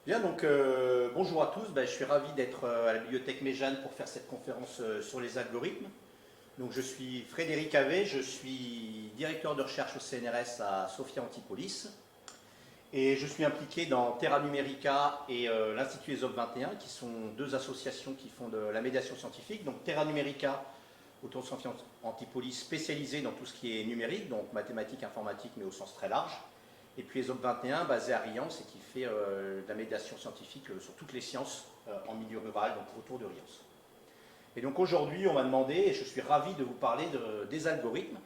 Bien, donc bonjour à tous. Ben, je suis ravi d'être à la bibliothèque Méjeanne pour faire cette conférence sur les algorithmes. Donc, je suis Frédéric Havet, je suis directeur de recherche au CNRS à Sophia Antipolis et je suis impliqué dans Terra Numerica et l'Institut ESOP 21 qui sont deux associations qui font de la médiation scientifique. Donc Terra Numerica autour de Sophia Antipolis spécialisée dans tout ce qui est numérique, donc mathématiques, informatique mais au sens très large. Et puis ESOP 21 basé à Riance et qui fait de la médiation scientifique sur toutes les sciences en milieu rural, donc autour de Riance. Et donc aujourd'hui, on m'a demandé, et je suis ravi de vous parler des algorithmes.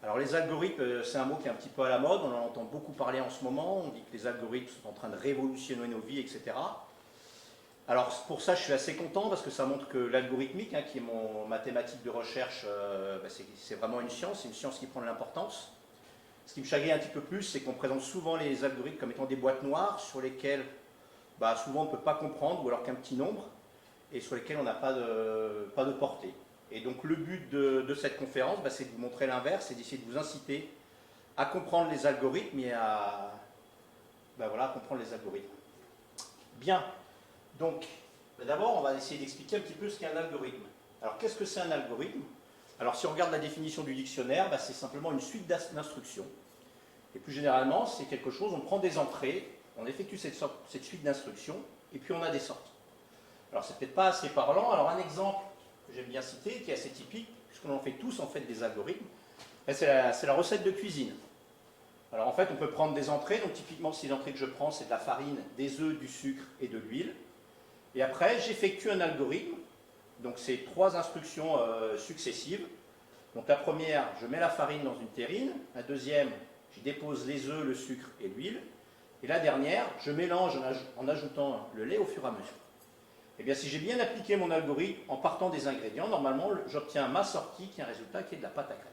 Alors les algorithmes, c'est un mot qui est un petit peu à la mode, on en entend beaucoup parler en ce moment, on dit que les algorithmes sont en train de révolutionner nos vies, etc. Alors pour ça, je suis assez content parce que ça montre que l'algorithmique, qui est mon mathématique de recherche, c'est vraiment une science, c'est une science qui prend de l'importance. Ce qui me chagrine un petit peu plus, c'est qu'on présente souvent les algorithmes comme étant des boîtes noires sur lesquelles souvent on ne peut pas comprendre, ou alors qu'un petit nombre, et sur lesquelles on n'a pas de portée. Et donc le but de cette conférence, c'est de vous montrer l'inverse, c'est d'essayer de vous inciter à comprendre les algorithmes et à comprendre les algorithmes. Bien, donc d'abord on va essayer d'expliquer un petit peu ce qu'est un algorithme. Alors qu'est-ce que c'est un algorithme? Alors si on regarde la définition du dictionnaire, c'est simplement une suite d'instructions. Et plus généralement, c'est quelque chose, on prend des entrées, on effectue cette suite d'instructions, et puis on a des sorties. Alors c'est peut-être pas assez parlant, alors un exemple que j'aime bien citer, qui est assez typique, puisqu'on en fait tous en fait des algorithmes, c'est la recette de cuisine. Alors en fait, on peut prendre des entrées, donc typiquement si l'entrée que je prends c'est de la farine, des œufs, du sucre et de l'huile, et après j'effectue un algorithme, donc c'est trois instructions successives. Donc la première, je mets la farine dans une terrine, la deuxième, je dépose les œufs, le sucre et l'huile, et la dernière, je mélange en ajoutant le lait au fur et à mesure. Et bien si j'ai bien appliqué mon algorithme en partant des ingrédients, normalement j'obtiens ma sortie qui est un résultat qui est de la pâte à crêpes.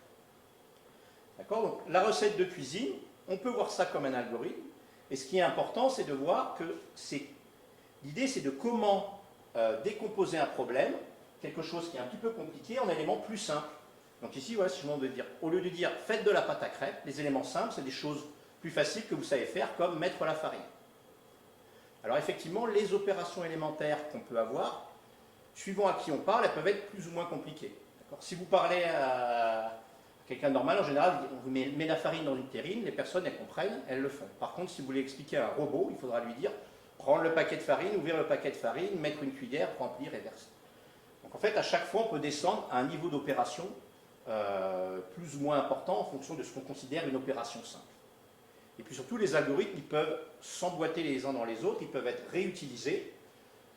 D'accord? Donc la recette de cuisine, on peut voir ça comme un algorithme, et ce qui est important, c'est de voir que l'idée c'est de comment décomposer un problème, quelque chose qui est un petit peu compliqué, en éléments plus simples. Donc ici, voilà, si je vous demande de dire, au lieu de dire faites de la pâte à crêpes, les éléments simples, c'est des choses plus faciles que vous savez faire, comme mettre la farine. Alors effectivement, les opérations élémentaires qu'on peut avoir, suivant à qui on parle, elles peuvent être plus ou moins compliquées. Si vous parlez à quelqu'un de normal, en général, on vous met la farine dans une terrine, les personnes, elles comprennent, elles le font. Par contre, si vous voulez expliquer à un robot, il faudra lui dire prendre le paquet de farine, ouvrir le paquet de farine, mettre une cuillère, remplir et verser. Donc en fait, à chaque fois, on peut descendre à un niveau d'opération plus ou moins important en fonction de ce qu'on considère une opération simple. Et puis surtout, les algorithmes, ils peuvent s'emboîter les uns dans les autres, ils peuvent être réutilisés.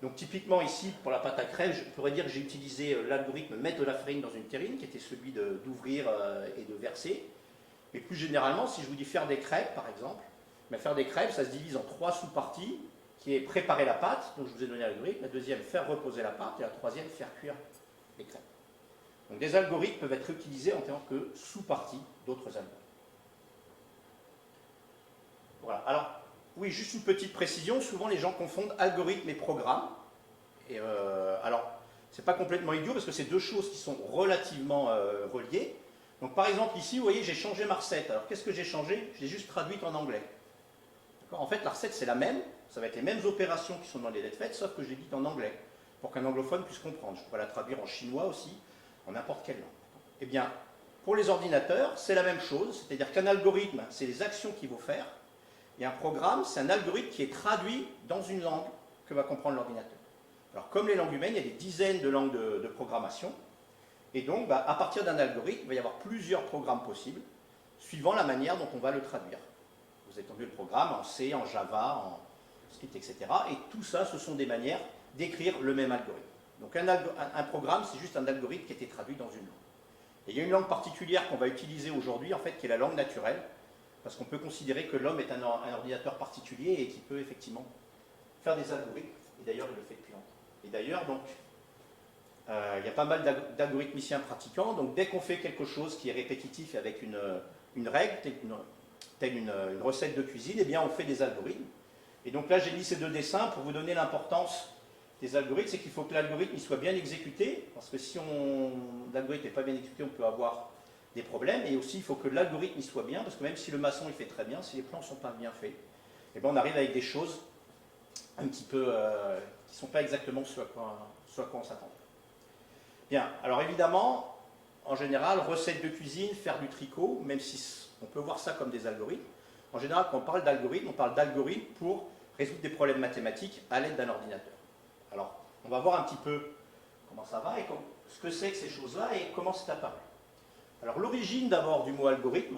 Donc typiquement ici, pour la pâte à crêpes, je pourrais dire que j'ai utilisé l'algorithme mettre de la farine dans une terrine, qui était celui d'ouvrir et de verser. Mais plus généralement, si je vous dis faire des crêpes, par exemple, faire des crêpes, ça se divise en trois sous-parties, qui est préparer la pâte, donc je vous ai donné l'algorithme, la deuxième, faire reposer la pâte, et la troisième, faire cuire les crêpes. Donc des algorithmes peuvent être utilisés en tant que sous-partie d'autres algorithmes. Voilà. Alors, oui, juste une petite précision, souvent les gens confondent algorithme et programme. Et alors, c'est pas complètement idiot parce que c'est deux choses qui sont relativement reliées. Donc par exemple ici, vous voyez, j'ai changé ma recette. Alors qu'est-ce que j'ai changé? Je l'ai juste traduite en anglais. En fait, la recette c'est la même, ça va être les mêmes opérations qui sont dans les lettres faites, sauf que je l'ai dite en anglais, pour qu'un anglophone puisse comprendre. Je pourrais la traduire en chinois aussi, en n'importe quelle langue. Eh bien, pour les ordinateurs, c'est la même chose, c'est-à-dire qu'un algorithme, c'est les actions qu'il faut faire, et un programme, c'est un algorithme qui est traduit dans une langue que va comprendre l'ordinateur. Alors, comme les langues humaines, il y a des dizaines de langues de programmation, et donc, à partir d'un algorithme, il va y avoir plusieurs programmes possibles, suivant la manière dont on va le traduire. Vous avez entendu le programme en C, en Java, en Script, etc. Et tout ça, ce sont des manières d'écrire le même algorithme. Donc un programme, c'est juste un algorithme qui a été traduit dans une langue. Et il y a une langue particulière qu'on va utiliser aujourd'hui, en fait, qui est la langue naturelle, parce qu'on peut considérer que l'homme est un ordinateur particulier et qui peut effectivement faire des algorithmes. Et d'ailleurs, il le fait depuis longtemps. Et d'ailleurs, donc, il y a pas mal d'algorithmiciens pratiquants. Donc, dès qu'on fait quelque chose qui est répétitif avec une règle, telle une recette de cuisine, eh bien, on fait des algorithmes. Et donc là, j'ai mis ces deux dessins pour vous donner l'importance des algorithmes. C'est qu'il faut que l'algorithme soit bien exécuté, parce que si l'algorithme n'est pas bien exécuté, on peut avoir des problèmes. Et aussi, il faut que l'algorithme soit bien, parce que même si le maçon il fait très bien, si les plans ne sont pas bien faits, eh bien, on arrive avec des choses un petit peu, qui ne sont pas exactement ce à quoi on s'attend. Bien, alors évidemment, en général, recette de cuisine, faire du tricot, même si on peut voir ça comme des algorithmes, en général, quand on parle d'algorithme pour résoudre des problèmes mathématiques à l'aide d'un ordinateur. Alors, on va voir un petit peu comment ça va et ce que c'est que ces choses-là et comment c'est apparu. Alors, l'origine d'abord du mot algorithme,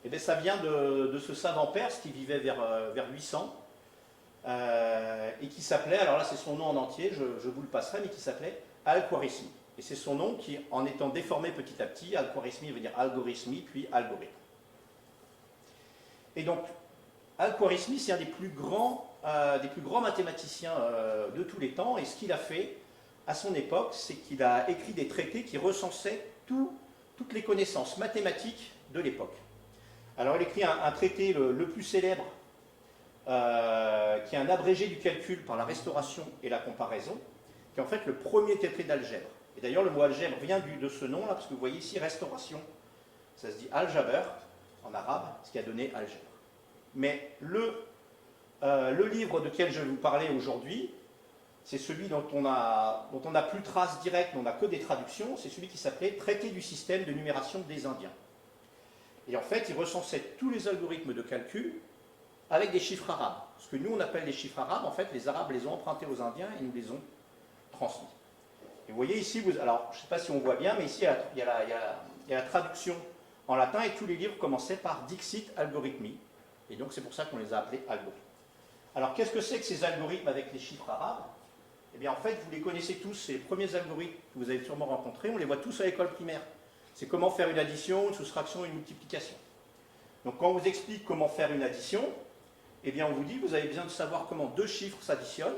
eh bien, ça vient de ce savant perse qui vivait vers 800 et qui s'appelait, alors là c'est son nom en entier, je vous le passerai, mais qui s'appelait Al-Khwarizmi. Et c'est son nom qui, en étant déformé petit à petit, Al-Khwarizmi veut dire algorithmie, puis algorithme. Et donc, Al-Khwarizmi, c'est un des plus grands mathématiciens de tous les temps, et ce qu'il a fait à son époque, c'est qu'il a écrit des traités qui recensaient toutes les connaissances mathématiques de l'époque. Alors, il écrit un traité le plus célèbre, qui est un abrégé du calcul par la restauration et la comparaison, qui est en fait le premier traité d'algèbre. Et d'ailleurs, le mot algèbre vient de ce nom-là, parce que vous voyez ici, restauration, ça se dit al-jabr en arabe, ce qui a donné algèbre. Mais le livre duquel je vais vous parler aujourd'hui, c'est celui dont on n'a plus trace directe, on n'a que des traductions, c'est celui qui s'appelait Traité du système de numération des Indiens. Et en fait, il recensait tous les algorithmes de calcul avec des chiffres arabes. Ce que nous, on appelle les chiffres arabes, en fait, les Arabes les ont empruntés aux Indiens et nous les ont transmis. Et vous voyez ici, alors je ne sais pas si on voit bien, mais ici, il y a la traduction en latin et tous les livres commençaient par Dixit Algorithmi. Et donc, c'est pour ça qu'on les a appelés algorithmes. Alors, qu'est-ce que c'est que ces algorithmes avec les chiffres arabes? Eh bien, en fait, vous les connaissez tous, ces premiers algorithmes que vous avez sûrement rencontrés, on les voit tous à l'école primaire. C'est comment faire une addition, une soustraction, une multiplication. Donc, quand on vous explique comment faire une addition, eh bien, on vous dit que vous avez besoin de savoir comment deux chiffres s'additionnent,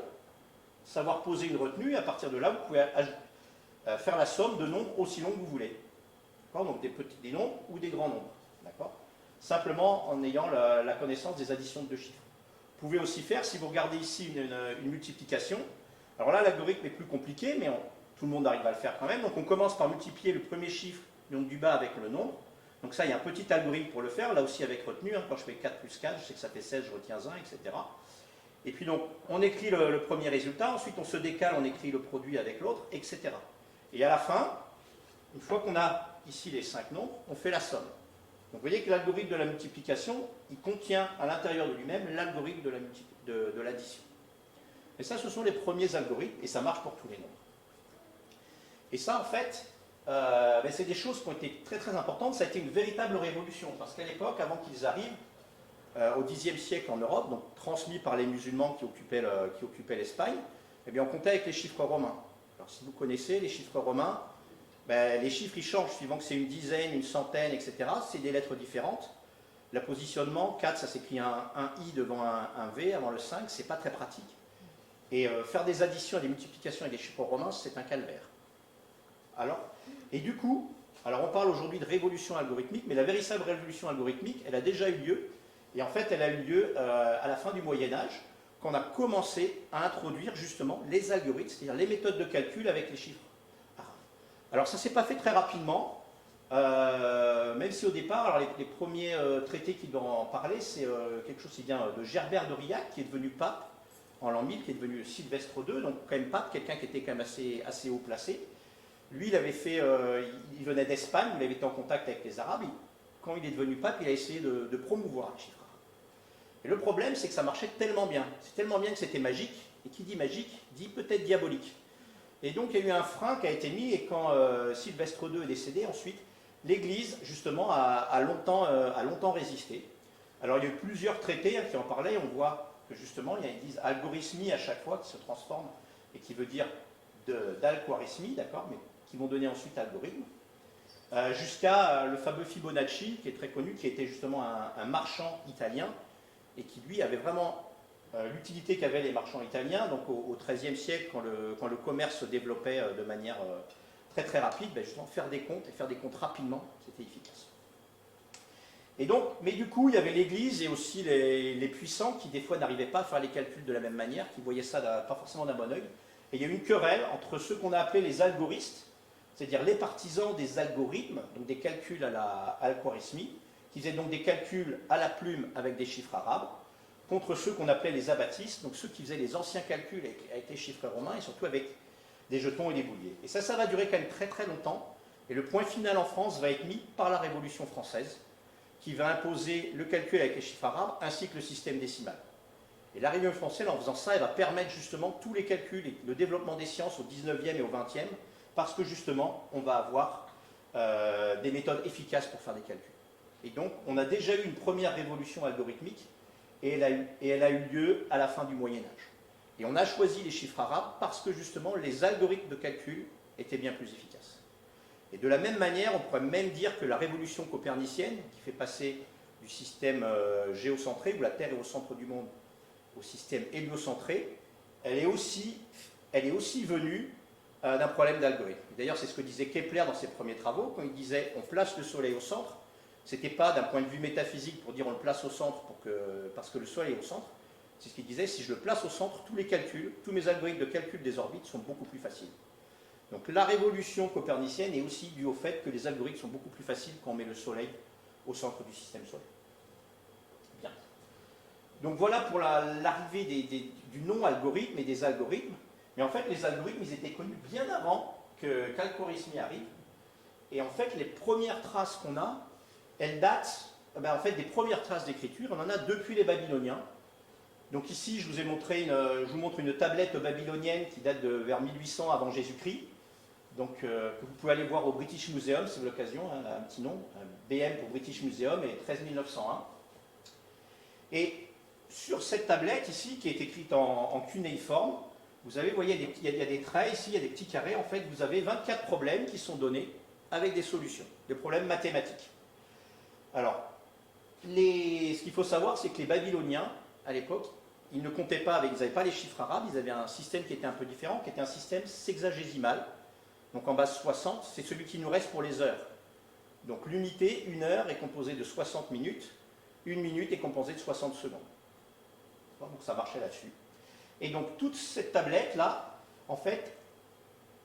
savoir poser une retenue, et à partir de là, vous pouvez faire la somme de nombres aussi longs que vous voulez. Donc, des nombres ou des grands nombres. Simplement en ayant la connaissance des additions de deux chiffres. Vous pouvez aussi faire, si vous regardez ici une multiplication, alors là, l'algorithme est plus compliqué, mais tout le monde arrive à le faire quand même. Donc, on commence par multiplier le premier chiffre, donc du bas, avec le nombre. Donc ça, il y a un petit algorithme pour le faire, là aussi avec retenue. Quand je fais 4 plus 4, je sais que ça fait 16, je retiens 1, etc. Et puis donc, on écrit le premier résultat, ensuite on se décale, on écrit le produit avec l'autre, etc. Et à la fin, une fois qu'on a ici les 5 nombres, on fait la somme. Donc vous voyez que l'algorithme de la multiplication, il contient à l'intérieur de lui-même l'algorithme de l'addition. Et ça, ce sont les premiers algorithmes, et ça marche pour tous les nombres. Et ça, en fait, c'est des choses qui ont été très très importantes. Ça a été une véritable révolution, parce qu'à l'époque, avant qu'ils arrivent, au Xe siècle en Europe, donc transmis par les musulmans qui occupaient l'Espagne, eh bien, on comptait avec les chiffres romains. Alors si vous connaissez les chiffres romains, les chiffres ils changent suivant que c'est une dizaine, une centaine, etc. C'est des lettres différentes. Le positionnement, 4, ça s'écrit un I devant un V avant le 5, c'est pas très pratique. Et faire des additions et des multiplications avec des chiffres romains, c'est un calvaire. Et du coup, alors on parle aujourd'hui de révolution algorithmique, mais la véritable révolution algorithmique, elle a déjà eu lieu, et en fait elle a eu lieu à la fin du Moyen-Âge, quand on a commencé à introduire justement les algorithmes, c'est-à-dire les méthodes de calcul avec les chiffres arabes. Alors ça ne s'est pas fait très rapidement, même si au départ, alors les premiers traités qui doivent en parler, c'est quelque chose qui vient de Gerbert d'Aurillac, qui est devenu pape en l'an 1000, qui est devenu Sylvestre II, donc quand même pape, quelqu'un qui était quand même assez haut placé. Lui, il venait d'Espagne, il avait été en contact avec les Arabes. Quand il est devenu pape, il a essayé de promouvoir les chiffres arabes. Et le problème, c'est que ça marchait tellement bien. C'est tellement bien que c'était magique. Et qui dit magique, dit peut-être diabolique. Et donc, il y a eu un frein qui a été mis. Et quand Sylvestre II est décédé, ensuite, l'Église, justement, a longtemps résisté. Alors, il y a eu plusieurs traités qui en parlaient. On voit que, justement, ils disent algorithmie à chaque fois, qui se transforme et qui veut dire d'Al-Khwarizmi, d'accord, mais qui vont donner ensuite algorithme, jusqu'à le fameux Fibonacci, qui est très connu, qui était justement un marchand italien, et qui lui avait vraiment l'utilité qu'avaient les marchands italiens, donc au XIIIe siècle, quand le commerce se développait de manière très très rapide, justement faire des comptes, et faire des comptes rapidement, c'était efficace. Et donc, mais du coup, il y avait l'Église et aussi les puissants qui des fois n'arrivaient pas à faire les calculs de la même manière, qui voyaient ça pas forcément d'un bon oeil. Et il y a eu une querelle entre ceux qu'on a appelés les algoristes, c'est-à-dire les partisans des algorithmes, donc des calculs à la Al-Khwarizmi, qui faisaient donc des calculs à la plume avec des chiffres arabes, contre ceux qu'on appelait les abattistes, donc ceux qui faisaient les anciens calculs avec les chiffres romains et surtout avec des jetons et des bouliers. Et ça va durer quand même très très longtemps. Et le point final en France va être mis par la Révolution française, qui va imposer le calcul avec les chiffres arabes ainsi que le système décimal. Et la Révolution française, en faisant ça, elle va permettre justement tous les calculs et le développement des sciences au 19e et au 20e, parce que justement, on va avoir des méthodes efficaces pour faire des calculs. Et donc, on a déjà eu une première révolution algorithmique, et elle a eu lieu à la fin du Moyen-Âge. Et on a choisi les chiffres arabes parce que justement, les algorithmes de calcul étaient bien plus efficaces. Et de la même manière, on pourrait même dire que la révolution copernicienne, qui fait passer du système géocentré, où la Terre est au centre du monde, au système héliocentré, elle est aussi venue d'un problème d'algorithme. D'ailleurs, c'est ce que disait Kepler dans ses premiers travaux, quand il disait on place le Soleil au centre. Ce n'était pas d'un point de vue métaphysique pour dire on le place au centre parce que le Soleil est au centre. C'est ce qu'il disait, si je le place au centre, tous les calculs, tous mes algorithmes de calcul des orbites sont beaucoup plus faciles. Donc la révolution copernicienne est aussi due au fait que les algorithmes sont beaucoup plus faciles quand on met le Soleil au centre du système solaire. Bien. Donc voilà pour l'arrivée du non-algorithme et des algorithmes. Mais en fait, les algorithmes, ils étaient connus bien avant qu'Algorithmie arrive. Et en fait, les premières traces qu'on a, elles datent en fait, des premières traces d'écriture. On en a depuis les Babyloniens. Donc ici, je vous montre une tablette babylonienne qui date de vers 1800 avant Jésus-Christ. Donc, que vous pouvez aller voir au British Museum, c'est l'occasion, hein, un petit nom, BM pour British Museum, et 13901. Et sur cette tablette ici, qui est écrite en cunéiforme, vous voyez, il y a des traits ici, il y a des petits carrés. En fait, vous avez 24 problèmes qui sont donnés avec des solutions, des problèmes mathématiques. Alors, ce qu'il faut savoir, c'est que les Babyloniens, à l'époque, ils ne comptaient pas ils n'avaient pas les chiffres arabes, ils avaient un système qui était un peu différent, qui était un système sexagésimal. Donc en base 60, c'est celui qui nous reste pour les heures. Donc l'unité, une heure, est composée de 60 minutes, une minute est composée de 60 secondes. Donc ça marchait là-dessus. Et donc toute cette tablette-là, en fait,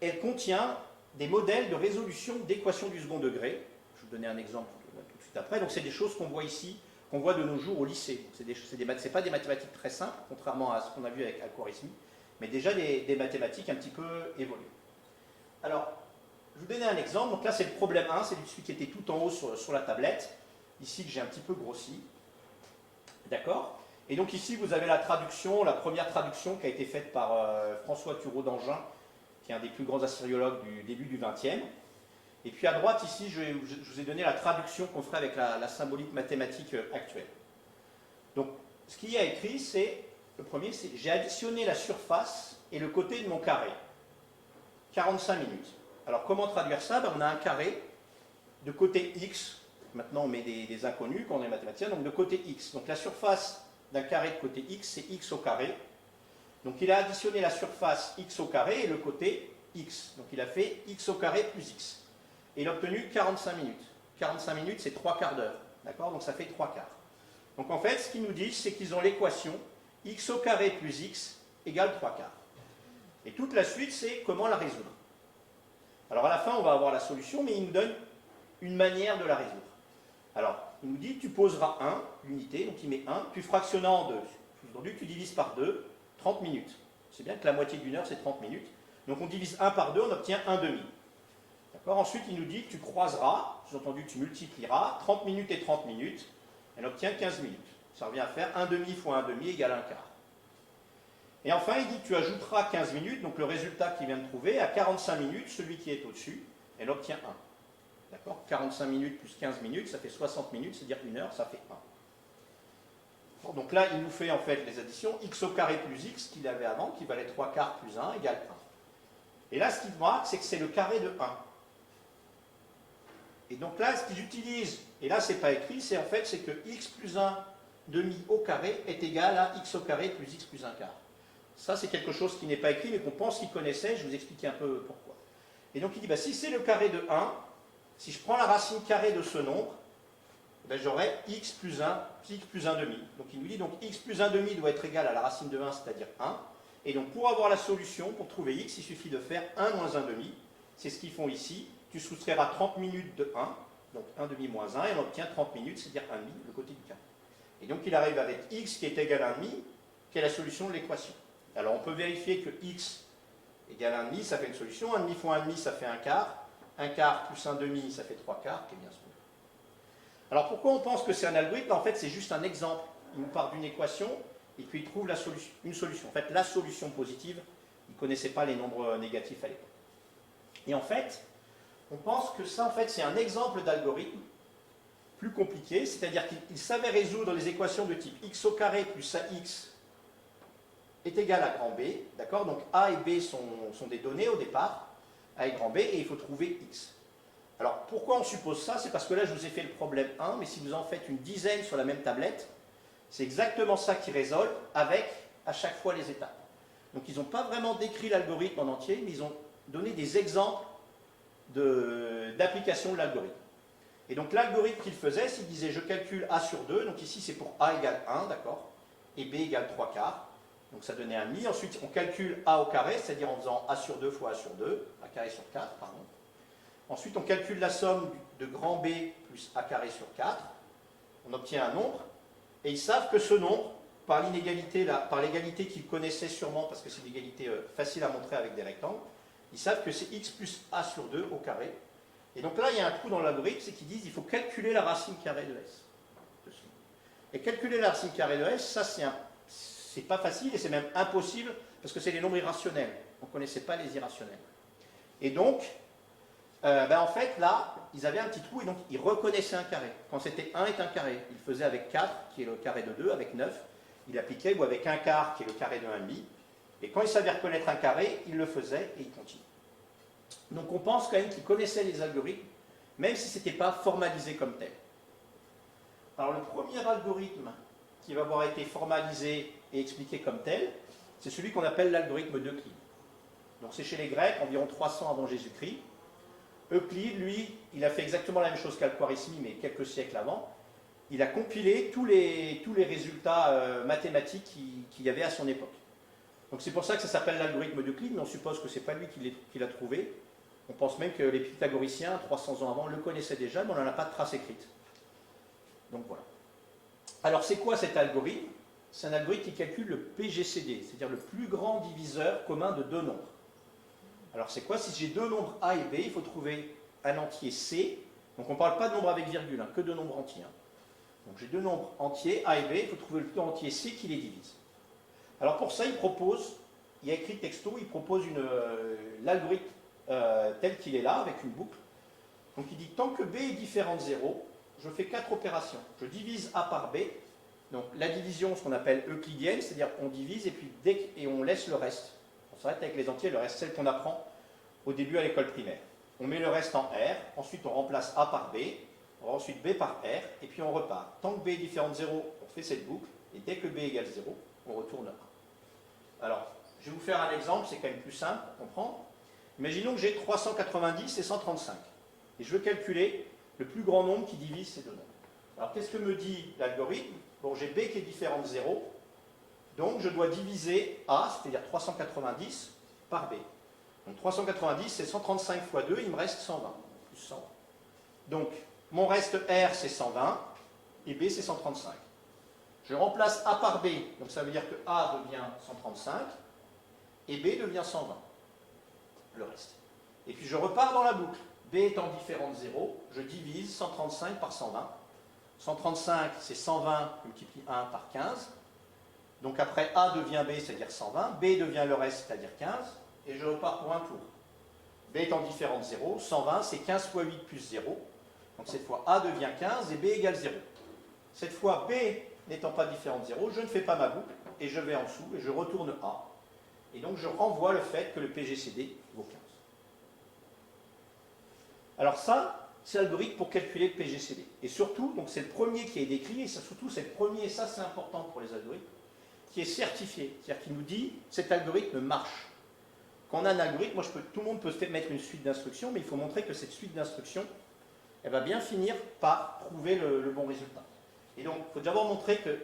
elle contient des modèles de résolution d'équations du second degré. Je vais vous donner un exemple tout de suite après. Donc c'est des choses qu'on voit ici, qu'on voit de nos jours au lycée. Ce n'est pas des mathématiques très simples, contrairement à ce qu'on a vu avec Algorithmie, mais déjà des mathématiques un petit peu évoluées. Alors, je vais vous donner un exemple. Donc là, c'est le problème 1, c'est celui qui était tout en haut sur la tablette. Ici, que j'ai un petit peu grossi. D'accord? Et donc ici, vous avez la traduction, la première traduction qui a été faite par François Thureau d'Angin, qui est un des plus grands assyriologues du début du XXe. Et puis à droite, ici, je vous ai donné la traduction qu'on ferait avec la symbolique mathématique actuelle. Donc, ce qu'il y a écrit, c'est, le premier, c'est j'ai additionné la surface et le côté de mon carré. 45 minutes. Alors, comment traduire ça? On a un carré de côté x. Maintenant, on met des inconnus quand on est mathématicien. Donc, de côté x. Donc, la surface d'un carré de côté x, c'est x au carré. Donc, il a additionné la surface x au carré et le côté x. Donc, il a fait x au carré plus x. Et il a obtenu 45 minutes. 45 minutes, c'est 3 quarts d'heure. D'accord? Donc, ça fait 3 quarts. Donc, en fait, ce qu'ils nous disent, c'est qu'ils ont l'équation x au carré plus x égale 3 quarts. Et toute la suite, c'est comment la résoudre. Alors, à la fin, on va avoir la solution, mais il nous donne une manière de la résoudre. Alors, il nous dit, tu poseras 1, l'unité, donc il met 1, tu fractionnant en 2. Aujourd'hui, tu divises par 2, 30 minutes. C'est bien que la moitié d'une heure, c'est 30 minutes. Donc, on divise 1 par 2, on obtient 1 demi. D'accord? Ensuite, il nous dit, tu croiseras, sous-entendu, tu multiplieras, 30 minutes et 30 minutes, elle obtient 15 minutes. Ça revient à faire 1 demi fois 1 demi égale 1 quart. Et enfin, il dit que tu ajouteras 15 minutes, donc le résultat qu'il vient de trouver, à 45 minutes, celui qui est au-dessus, elle obtient 1. D'accord? 45 minutes plus 15 minutes, ça fait 60 minutes, c'est-à-dire 1 heure, ça fait 1. Bon, donc là, il nous fait en fait les additions, x au carré plus x qu'il avait avant, qui valait 3 quarts plus 1 égale 1. Et là, ce qu'il marque, c'est que c'est le carré de 1. Et donc là, ce qu'ils utilisent, et là, c'est pas écrit, c'est en fait, c'est que x plus 1 demi au carré est égal à x au carré plus x plus 1 quart. Ça, c'est quelque chose qui n'est pas écrit, mais qu'on pense qu'il connaissait. Je vais vous expliquer un peu pourquoi. Et donc, il dit, si c'est le carré de 1, si je prends la racine carrée de ce nombre, j'aurai x plus 1 demi. Donc, il nous dit, donc, x plus 1 demi doit être égal à la racine de 1, c'est-à-dire 1. Et donc, pour avoir la solution, pour trouver x, il suffit de faire 1 moins 1 demi. C'est ce qu'ils font ici. Tu soustrairas 30 minutes de 1, donc 1 demi moins 1, et on obtient 30 minutes, c'est-à-dire 1 demi, le côté du carré. Et donc il arrive avec x qui est égal à 1,5, qui est la solution de l'équation. Alors on peut vérifier que x égale 1,5, ça fait une solution. 1,5 fois 1,5, ça fait 1/4. 1/4 plus 1/2, ça fait 3/4, qui est bien ce qu'on veut. Alors pourquoi on pense que c'est un algorithme? En fait, c'est juste un exemple. Il nous part d'une équation et puis il trouve une solution. En fait, la solution positive, il ne connaissait pas les nombres négatifs à l'époque. Et en fait, on pense que ça, en fait, c'est un exemple d'algorithme plus compliqué, c'est-à-dire qu'il savait résoudre les équations de type x au carré plus ax est égal à grand B, d'accord? Donc a et b sont des données au départ, a et grand B, et il faut trouver x. Alors pourquoi on suppose ça? C'est parce que là, je vous ai fait le problème 1, mais si vous en faites une dizaine sur la même tablette, c'est exactement ça qui résolve avec, à chaque fois, les étapes. Donc ils n'ont pas vraiment décrit l'algorithme en entier, mais ils ont donné des exemples d'application de l'algorithme. Et donc l'algorithme qu'il faisait, s'il disait je calcule a sur 2, donc ici c'est pour a égale 1, d'accord, et b égale 3/4, donc ça donnait 1,5. Ensuite on calcule a au carré, c'est-à-dire en faisant a sur 2 fois a sur 2, a carré sur 4, pardon. Ensuite on calcule la somme de grand B plus a carré sur 4, on obtient un nombre, et ils savent que ce nombre, par l'inégalité, par l'égalité qu'ils connaissaient sûrement, parce que c'est une égalité facile à montrer avec des rectangles, ils savent que c'est x plus a sur 2 au carré. Et donc là, il y a un trou dans l'algorithme, c'est qu'ils disent qu'il faut calculer la racine carrée de s. Et calculer la racine carrée de s, ça c'est pas facile et c'est même impossible parce que c'est les nombres irrationnels. On ne connaissait pas les irrationnels. Et donc, en fait, là, ils avaient un petit trou et donc ils reconnaissaient un carré. Quand c'était 1 est un carré, ils le faisaient avec 4, qui est le carré de 2, avec 9, il appliquait, ou avec 1/4, qui est le carré de 1,5. Et quand ils savaient reconnaître un carré, ils le faisaient et ils continuent. Donc on pense quand même qu'ils connaissaient les algorithmes, même si ce n'était pas formalisé comme tel. Alors le premier algorithme qui va avoir été formalisé et expliqué comme tel, c'est celui qu'on appelle l'algorithme d'Euclide. Donc c'est chez les Grecs, environ 300 avant Jésus-Christ. Euclide, lui, il a fait exactement la même chose qu'Al-Khwarizmi, mais quelques siècles avant. Il a compilé tous les résultats mathématiques qu'il y avait à son époque. Donc c'est pour ça que ça s'appelle l'algorithme d'Euclide, mais on suppose que ce n'est pas lui qui l'a trouvé. On pense même que les pythagoriciens, 300 ans avant, le connaissaient déjà, mais on n'en a pas de trace écrite. Donc voilà. Alors c'est quoi cet algorithme? C'est un algorithme qui calcule le PGCD, c'est-à-dire le plus grand diviseur commun de deux nombres. Alors c'est quoi? Si j'ai deux nombres A et B, il faut trouver un entier C. Donc on ne parle pas de nombres avec virgule, hein, que de nombres entiers. Hein. Donc j'ai deux nombres entiers, A et B, il faut trouver le plus grand entier C qui les divise. Alors pour ça, il y a écrit texto, il propose l'algorithme tel qu'il est là, avec une boucle. Donc il dit, tant que B est différent de 0, je fais 4 opérations. Je divise A par B. Donc la division, ce qu'on appelle euclidienne, c'est-à-dire on divise et puis et on laisse le reste. On s'arrête avec les entiers, le reste, celle qu'on apprend au début à l'école primaire. On met le reste en R, ensuite on remplace A par B, ensuite B par R, et puis on repart. Tant que B est différent de 0, on fait cette boucle, et dès que B égale 0, on retourne A. Alors, je vais vous faire un exemple, c'est quand même plus simple à comprendre. Imaginons que j'ai 390 et 135, et je veux calculer le plus grand nombre qui divise ces deux nombres. Alors, qu'est-ce que me dit l'algorithme? Bon, j'ai B qui est différent de 0, donc je dois diviser A, c'est-à-dire 390, par B. Donc 390, c'est 135 fois 2, il me reste 120, plus 120. Donc, mon reste R, c'est 120, et B, c'est 135. Je remplace A par B, donc ça veut dire que A devient 135, et B devient 120, le reste. Et puis je repars dans la boucle. B étant différent de 0, je divise 135 par 120. 135, c'est 120 multiplié 1 par 15. Donc après, A devient B, c'est-à-dire 120. B devient le reste, c'est-à-dire 15. Et je repars pour un tour. B étant différent de 0, 120, c'est 15 fois 8 plus 0. Donc cette fois, A devient 15 et B égale 0. Cette fois, B n'étant pas différent de 0, je ne fais pas ma boucle et je vais en dessous et je retourne A. Et donc je renvoie le fait que le PGCD vaut 15. Alors ça, c'est l'algorithme pour calculer le PGCD. Et surtout, donc c'est le premier qui est décrit, et ça, surtout c'est le premier, et ça c'est important pour les algorithmes, qui est certifié. C'est-à-dire qu'il nous dit, cet algorithme marche. Quand on a un algorithme, tout le monde peut mettre une suite d'instructions, mais il faut montrer que cette suite d'instructions, elle va bien finir par trouver le bon résultat. Et donc, il faut d'abord montrer que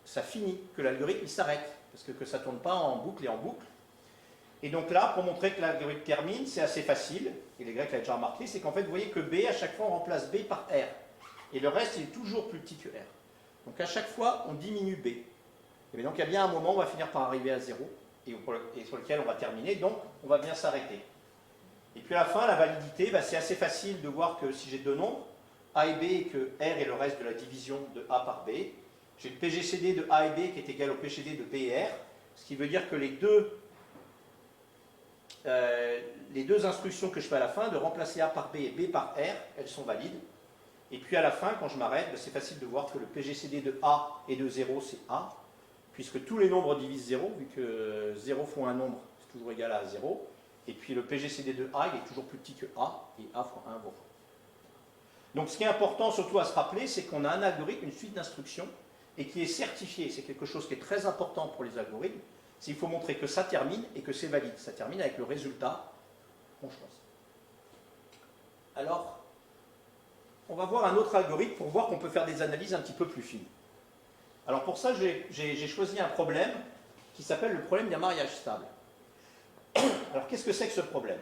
ça finit, que l'algorithme s'arrête, parce que ça ne tourne pas en boucle et en boucle. Et donc là, pour montrer que l'algorithme termine, c'est assez facile, et les Grecs l'avaient déjà remarqué, c'est qu'en fait, vous voyez que B, à chaque fois, on remplace B par R. Et le reste, il est toujours plus petit que R. Donc à chaque fois, on diminue B. Et donc il y a bien un moment où on va finir par arriver à 0 et sur lequel on va terminer, donc on va bien s'arrêter. Et puis à la fin, la validité, c'est assez facile de voir que si j'ai deux nombres, A et B, et que R est le reste de la division de A par B, j'ai le PGCD de A et B qui est égal au PGCD de B et R, ce qui veut dire que les deux instructions que je fais à la fin, de remplacer A par B et B par R, elles sont valides. Et puis à la fin, quand je m'arrête, c'est facile de voir que le PGCD de A et de 0, c'est A, puisque tous les nombres divisent 0, vu que 0 fois un nombre, c'est toujours égal à 0. Et puis le PGCD de A, il est toujours plus petit que A, et A fois 1 vaut 1. Donc ce qui est important surtout à se rappeler, c'est qu'on a un algorithme, une suite d'instructions, et qui est certifié. C'est quelque chose qui est très important pour les algorithmes. C'est qu'il faut montrer que ça termine et que c'est valide. Ça termine avec le résultat qu'on choisit. Alors, on va voir un autre algorithme pour voir qu'on peut faire des analyses un petit peu plus fines. Alors pour ça, j'ai choisi un problème qui s'appelle le problème d'un mariage stable. Alors qu'est-ce que c'est que ce problème?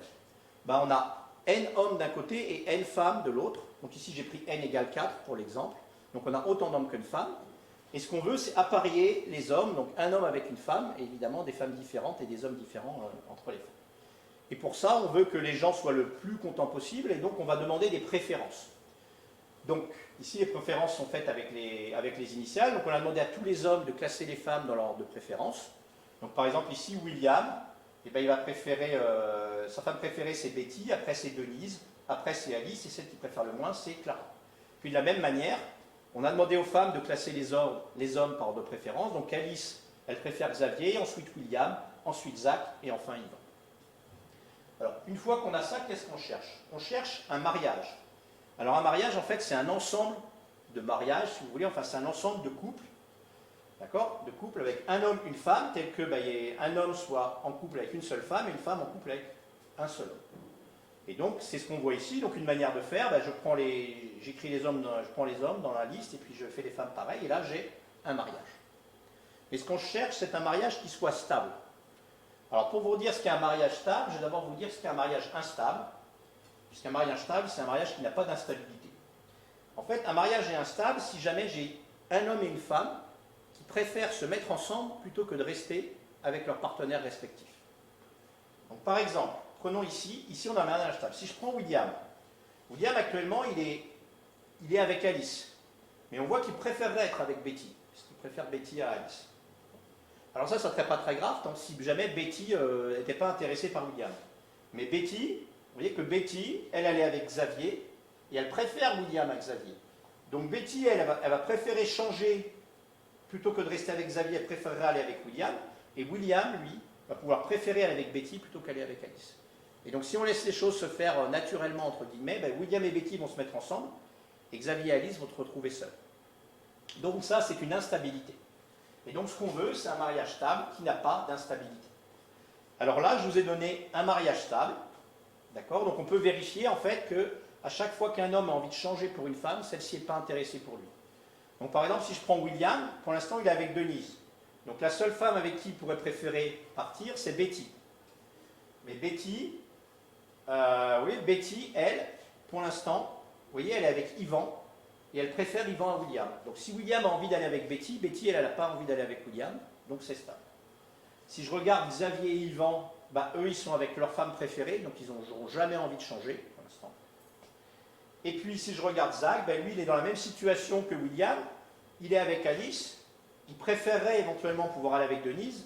On a n hommes d'un côté et n femmes de l'autre. Donc ici j'ai pris n égale 4 pour l'exemple. Donc on a autant d'hommes qu'une femme. Et ce qu'on veut, c'est apparier les hommes, donc un homme avec une femme, et évidemment des femmes différentes et des hommes différents entre les femmes. Et pour ça, on veut que les gens soient le plus contents possible, et donc on va demander des préférences. Donc ici les préférences sont faites avec les initiales. Donc on a demandé à tous les hommes de classer les femmes dans l'ordre de préférence. Donc par exemple ici William, il va préférer, sa femme préférée c'est Betty, après c'est Denise, après c'est Alice, et celle qui préfère le moins c'est Clara. Puis de la même manière, on a demandé aux femmes de classer les hommes par ordre de préférence. Donc Alice, elle préfère Xavier, ensuite William, ensuite Zach, et enfin Yvan. Alors une fois qu'on a ça, qu'est-ce qu'on cherche? On cherche un mariage. Alors un mariage, en fait, c'est un ensemble de mariages, si vous voulez, enfin c'est un ensemble de couples, d'accord? De couples avec un homme, une femme, tel que un homme soit en couple avec une seule femme et une femme en couple avec un seul homme. Et donc c'est ce qu'on voit ici. Donc une manière de faire, j'écris les hommes, je prends les hommes dans la liste et puis je fais les femmes pareil, et là j'ai un mariage. Mais ce qu'on cherche, c'est un mariage qui soit stable. Alors pour vous dire ce qu'est un mariage stable, je vais d'abord vous dire ce qu'est un mariage instable. Puisqu'un mariage stable, c'est un mariage qui n'a pas d'instabilité. En fait, un mariage est instable si jamais j'ai un homme et une femme qui préfèrent se mettre ensemble plutôt que de rester avec leurs partenaires respectifs. Donc par exemple, prenons ici on a un mariage stable. Si je prends William, William actuellement il est avec Alice. Mais on voit qu'il préférerait être avec Betty, puisqu'il préfère Betty à Alice. Alors ça ne serait pas très grave tant si jamais Betty n'était pas intéressée par William. Mais Betty, vous voyez que Betty, elle est avec Xavier, et elle préfère William à Xavier. Donc Betty, elle va préférer changer, plutôt que de rester avec Xavier, elle préférerait aller avec William, et William, lui, va pouvoir préférer aller avec Betty plutôt qu'aller avec Alice. Et donc si on laisse les choses se faire naturellement, entre guillemets, William et Betty vont se mettre ensemble, et Xavier et Alice vont se retrouver seuls. Donc ça, c'est une instabilité. Et donc ce qu'on veut, c'est un mariage stable qui n'a pas d'instabilité. Alors là, je vous ai donné un mariage stable. D'accord? Donc on peut vérifier en fait que à chaque fois qu'un homme a envie de changer pour une femme, celle-ci n'est pas intéressée pour lui. Donc par exemple, si je prends William, pour l'instant il est avec Denise. Donc la seule femme avec qui il pourrait préférer partir, c'est Betty. Mais Betty, Betty, elle, pour l'instant, vous voyez, elle est avec Yvan, et elle préfère Yvan à William. Donc si William a envie d'aller avec Betty, Betty, elle n'a pas envie d'aller avec William, donc c'est stable. Si je regarde Xavier et Yvan, eux, ils sont avec leur femme préférée, donc ils n'auront jamais envie de changer, pour l'instant. Et puis, si je regarde Zach, lui, il est dans la même situation que William. Il est avec Alice. Il préférerait éventuellement pouvoir aller avec Denise.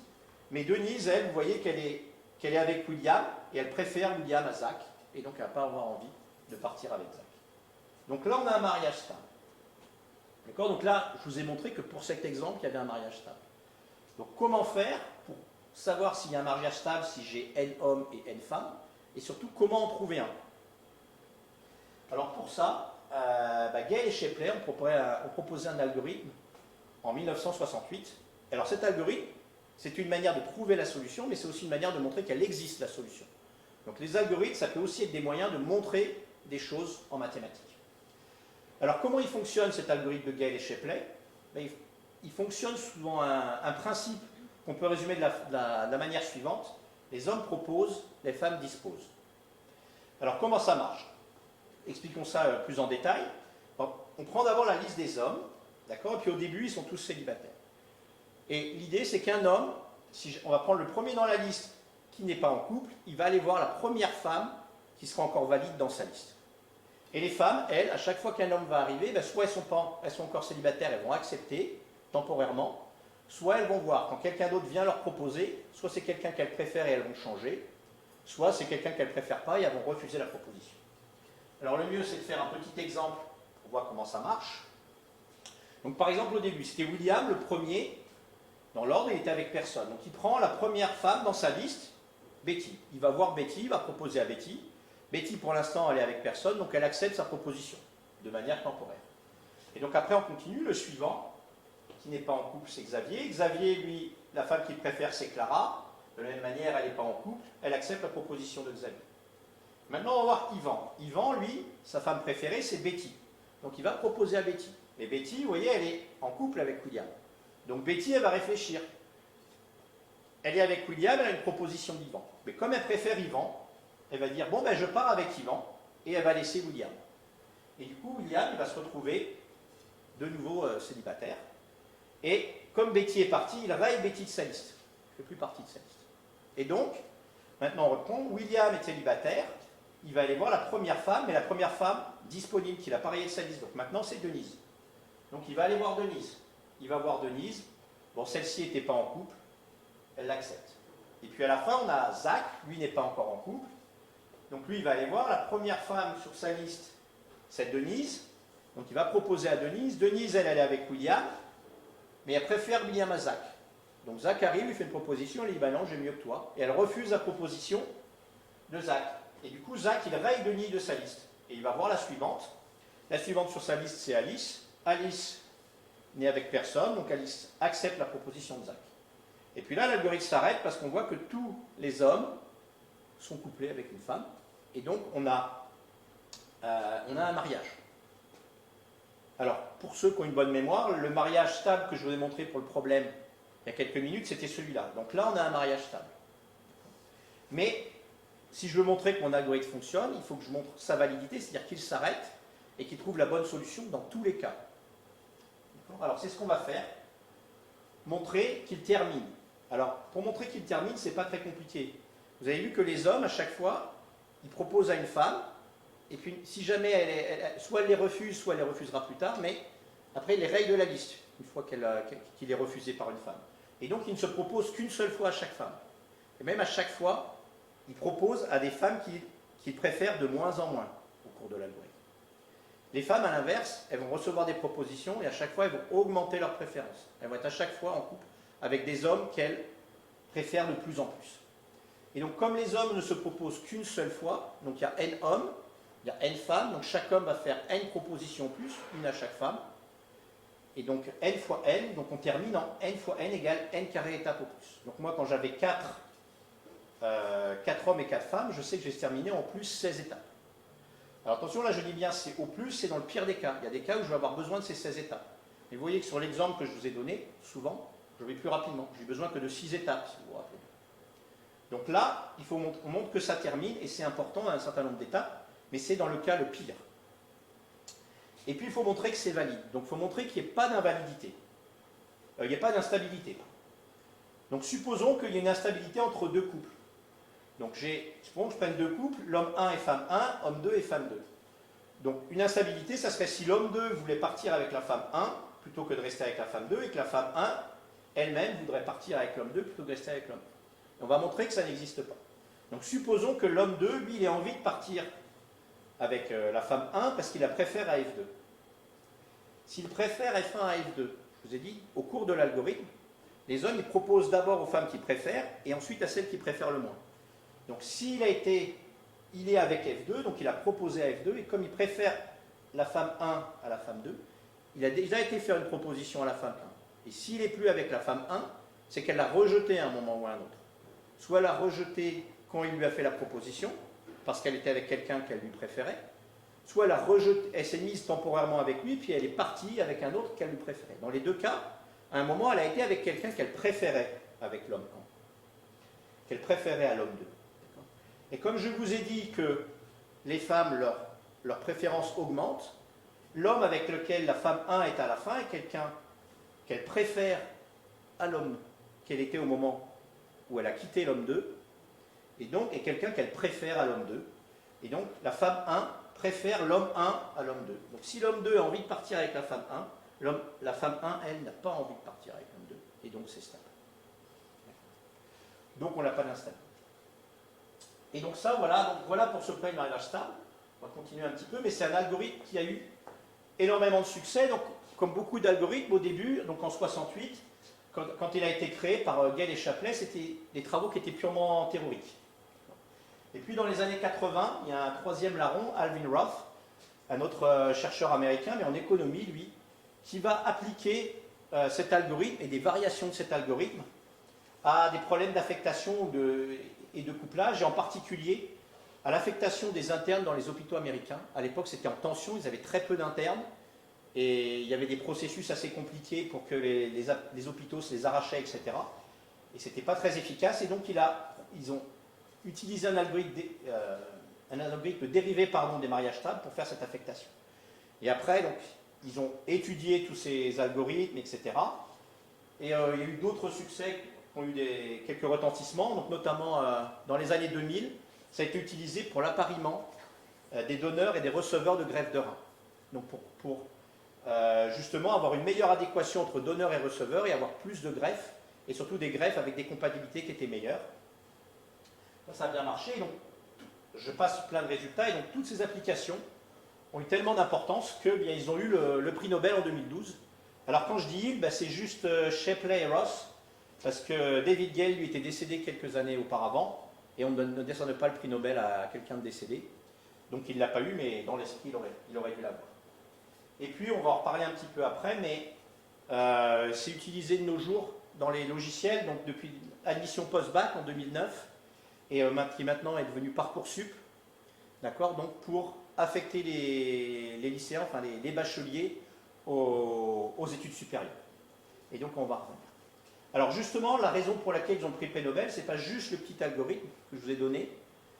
Mais Denise, elle, vous voyez qu'elle est avec William, et elle préfère William à Zach. Et donc, elle ne va pas avoir envie de partir avec Zach. Donc là, on a un mariage stable. D'accord? Donc là, je vous ai montré que pour cet exemple, il y avait un mariage stable. Donc, comment faire pour savoir s'il y a un mariage stable si j'ai n hommes et n femmes, et surtout comment en trouver un. Alors pour ça, Gale et Shapley ont proposé un algorithme en 1968. Alors cet algorithme, c'est une manière de trouver la solution, mais c'est aussi une manière de montrer qu'elle existe la solution. Donc les algorithmes, ça peut aussi être des moyens de montrer des choses en mathématiques. Alors comment il fonctionne cet algorithme de Gale et Shapley? Il fonctionne selon un principe qu'on peut résumer de la manière suivante. Les hommes proposent, les femmes disposent. Alors comment ça marche? Expliquons ça plus en détail. On prend d'abord la liste des hommes, D'accord? Et puis au début, ils sont tous célibataires. Et l'idée, c'est qu'un homme, si on va prendre le premier dans la liste qui n'est pas en couple, il va aller voir la première femme qui sera encore valide dans sa liste. Et les femmes, elles, à chaque fois qu'un homme va arriver, ben soit elles sont encore célibataires, elles vont accepter temporairement, soit elles vont voir quand quelqu'un d'autre vient leur proposer, soit c'est quelqu'un qu'elles préfèrent et elles vont changer, soit c'est quelqu'un qu'elles ne préfèrent pas et elles vont refuser la proposition. Alors le mieux, c'est de faire un petit exemple pour voir comment ça marche. Donc par exemple, au début, c'était William, le premier, dans l'ordre, il était avec personne. Donc il prend la première femme dans sa liste, Betty. Il va voir Betty, il va proposer à Betty. Betty, pour l'instant, elle est avec personne, donc elle accepte sa proposition, de manière temporaire. Et donc après, on continue. Le suivant, qui n'est pas en couple, c'est Xavier. Xavier, lui, la femme qu'il préfère, c'est Clara. De la même manière, elle n'est pas en couple, elle accepte la proposition de Xavier. Maintenant, on va voir Yvan. Yvan, lui, sa femme préférée, c'est Betty. Donc il va proposer à Betty. Et Betty, vous voyez, elle est en couple avec William. Donc Betty, elle va réfléchir. Elle est avec William, elle a une proposition d'Yvan. Mais comme elle préfère Yvan, elle va dire, bon, ben je pars avec Yvan, et elle va laisser William. Et du coup, William, il va se retrouver de nouveau célibataire. Et comme Betty est partie, il raye Betty de sa liste. Il ne fait plus partie de sa liste. Et donc, maintenant on reprend, William est célibataire, il va aller voir la première femme, mais la première femme disponible qu'il a pas rayé de sa liste. Donc maintenant, c'est Denise. Donc il va aller voir Denise. Il va voir Denise. Bon, celle-ci n'était pas en couple, elle l'accepte. Et puis à la fin, on a Zach, lui n'est pas encore en couple. Donc lui, il va aller voir la première femme sur sa liste, c'est Denise. Donc il va proposer à Denise. Denise, elle est avec William, mais elle préfère William à Zach. Donc Zach arrive, lui fait une proposition, elle dit, bah non, j'ai mieux que toi. Et elle refuse la proposition de Zach. Et du coup, Zach, il raye Denise de sa liste. Et il va voir la suivante. La suivante sur sa liste, c'est Alice. Alice n'est avec personne, donc Alice accepte la proposition de Zach. Et puis là, l'algorithme s'arrête parce qu'on voit que tous les hommes sont couplés avec une femme. Et donc, on a un mariage. Alors, pour ceux qui ont une bonne mémoire, le mariage stable que je vous ai montré pour le problème il y a quelques minutes, c'était celui-là. Donc là, on a un mariage stable. Mais, si je veux montrer que mon algorithme fonctionne, il faut que je montre sa validité, c'est-à-dire qu'il s'arrête et qu'il trouve la bonne solution dans tous les cas. Alors, c'est ce qu'on va faire. Montrer qu'il termine. Alors, pour montrer qu'il termine, ce n'est pas très compliqué. Vous avez vu que les hommes, à chaque fois, ils proposent à une femme, et puis si jamais soit elle les refuse, soit elle les refusera plus tard, mais après, il les raye de la liste, une fois qu'il est refusé par une femme. Et donc, il ne se propose qu'une seule fois à chaque femme. Et même à chaque fois, il propose à des femmes qu'il préfère de moins en moins au cours de l'algorithme. Les femmes, à l'inverse, elles vont recevoir des propositions et à chaque fois, elles vont augmenter leurs préférences. Elles vont être à chaque fois en couple avec des hommes qu'elles préfèrent de plus en plus. Et donc, comme les hommes ne se proposent qu'une seule fois, donc il y a N hommes, il y a N femmes, donc chaque homme va faire N propositions plus, une à chaque femme. Et donc, N fois N, donc on termine en N fois N égale N carré étape au plus. Donc moi, quand j'avais 4 hommes et 4 femmes, je sais que j'ai terminé en plus 16 étapes. Alors attention, là je dis bien c'est au plus, c'est dans le pire des cas. Il y a des cas où je vais avoir besoin de ces 16 étapes. Et vous voyez que sur l'exemple que je vous ai donné, souvent, je vais plus rapidement. J'ai besoin que de 6 étapes, si vous vous rappelez. Donc là, on montre que ça termine, et c'est important à un certain nombre d'étapes, mais c'est dans le cas le pire. Et puis il faut montrer que c'est valide. Donc il faut montrer qu'il n'y ait pas d'invalidité. Il n'y a pas d'instabilité. Donc supposons qu'il y ait une instabilité entre deux couples. Donc supposons que je prenne deux couples, l'homme 1 et femme 1, homme 2 et femme 2. Donc une instabilité, ça serait si l'homme 2 voulait partir avec la femme 1 plutôt que de rester avec la femme 2, et que la femme 1 elle-même voudrait partir avec l'homme 2 plutôt que de rester avec l'homme 1. On va montrer que ça n'existe pas. Donc supposons que l'homme 2, lui, il ait envie de partir avec la femme 1 parce qu'il la préfère à F2. S'il préfère F1 à F2, je vous ai dit, au cours de l'algorithme, les hommes ils proposent d'abord aux femmes qu'ils préfèrent et ensuite à celles qu'ils préfèrent le moins. Donc s'il est avec F2, donc il a proposé à F2, et comme il préfère la femme 1 à la femme 2, il a déjà été faire une proposition à la femme 1. Et s'il n'est plus avec la femme 1, c'est qu'elle l'a rejeté à un moment ou à un autre. Soit elle l'a rejeté quand il lui a fait la proposition, parce qu'elle était avec quelqu'un qu'elle lui préférait, soit elle s'est mise temporairement avec lui, puis elle est partie avec un autre qu'elle lui préférait. Dans les deux cas, à un moment, elle a été avec quelqu'un qu'elle préférait avec l'homme 1, qu'elle préférait à l'homme 2. Et comme je vous ai dit que les femmes, leur préférence augmente, l'homme avec lequel la femme 1 est à la fin est quelqu'un qu'elle préfère à l'homme qu'elle était au moment où elle a quitté l'homme 2, et donc est quelqu'un qu'elle préfère à l'homme 2. Et donc la femme 1 préfère l'homme 1 à l'homme 2. Donc si l'homme 2 a envie de partir avec la femme 1, la femme 1, elle, n'a pas envie de partir avec l'homme 2. Et donc c'est stable. Donc on n'a pas d'instable. Et donc ça, voilà, donc voilà pour ce plan de mariage stable. On va continuer un petit peu, mais c'est un algorithme qui a eu énormément de succès. Donc, comme beaucoup d'algorithmes au début, donc en 68, quand il a été créé par Gale et Shapley, c'était des travaux qui étaient purement théoriques. Et puis dans les années 80, il y a un troisième larron, Alvin Roth, un autre chercheur américain, mais en économie, lui, qui va appliquer cet algorithme et des variations de cet algorithme à des problèmes d'affectation et de couplage, et en particulier à l'affectation des internes dans les hôpitaux américains. À l'époque, c'était en tension, ils avaient très peu d'internes, et il y avait des processus assez compliqués pour que les hôpitaux se les arrachaient, etc. Et ce n'était pas très efficace, et donc ils ont utilisé un algorithme dérivé des mariages stables pour faire cette affectation. Et après, donc, ils ont étudié tous ces algorithmes, etc. Et il y a eu d'autres succès qui ont eu quelques retentissements, donc notamment dans les années 2000, ça a été utilisé pour l'appariement des donneurs et des receveurs de greffe de rein. Donc pour justement avoir une meilleure adéquation entre donneurs et receveurs et avoir plus de greffes, et surtout des greffes avec des compatibilités qui étaient meilleures. Ça a bien marché, donc je passe plein de résultats, et donc toutes ces applications ont eu tellement d'importance que bien, ils ont eu le prix Nobel en 2012. Alors quand je dis ils, ben, c'est juste Shapley et Roth, parce que David Gale lui était décédé quelques années auparavant, et on ne décerne pas le prix Nobel à quelqu'un de décédé. Donc il ne l'a pas eu, mais dans l'esprit, il aurait dû l'avoir. Et puis on va en reparler un petit peu après, mais c'est utilisé de nos jours dans les logiciels, donc depuis admission post-bac en 2009, et qui maintenant est devenu Parcoursup, d'accord, donc pour affecter les lycéens, enfin les bacheliers aux études supérieures. Et donc on va revenir. Alors justement, la raison pour laquelle ils ont pris le prix Nobel, ce n'est pas juste le petit algorithme que je vous ai donné,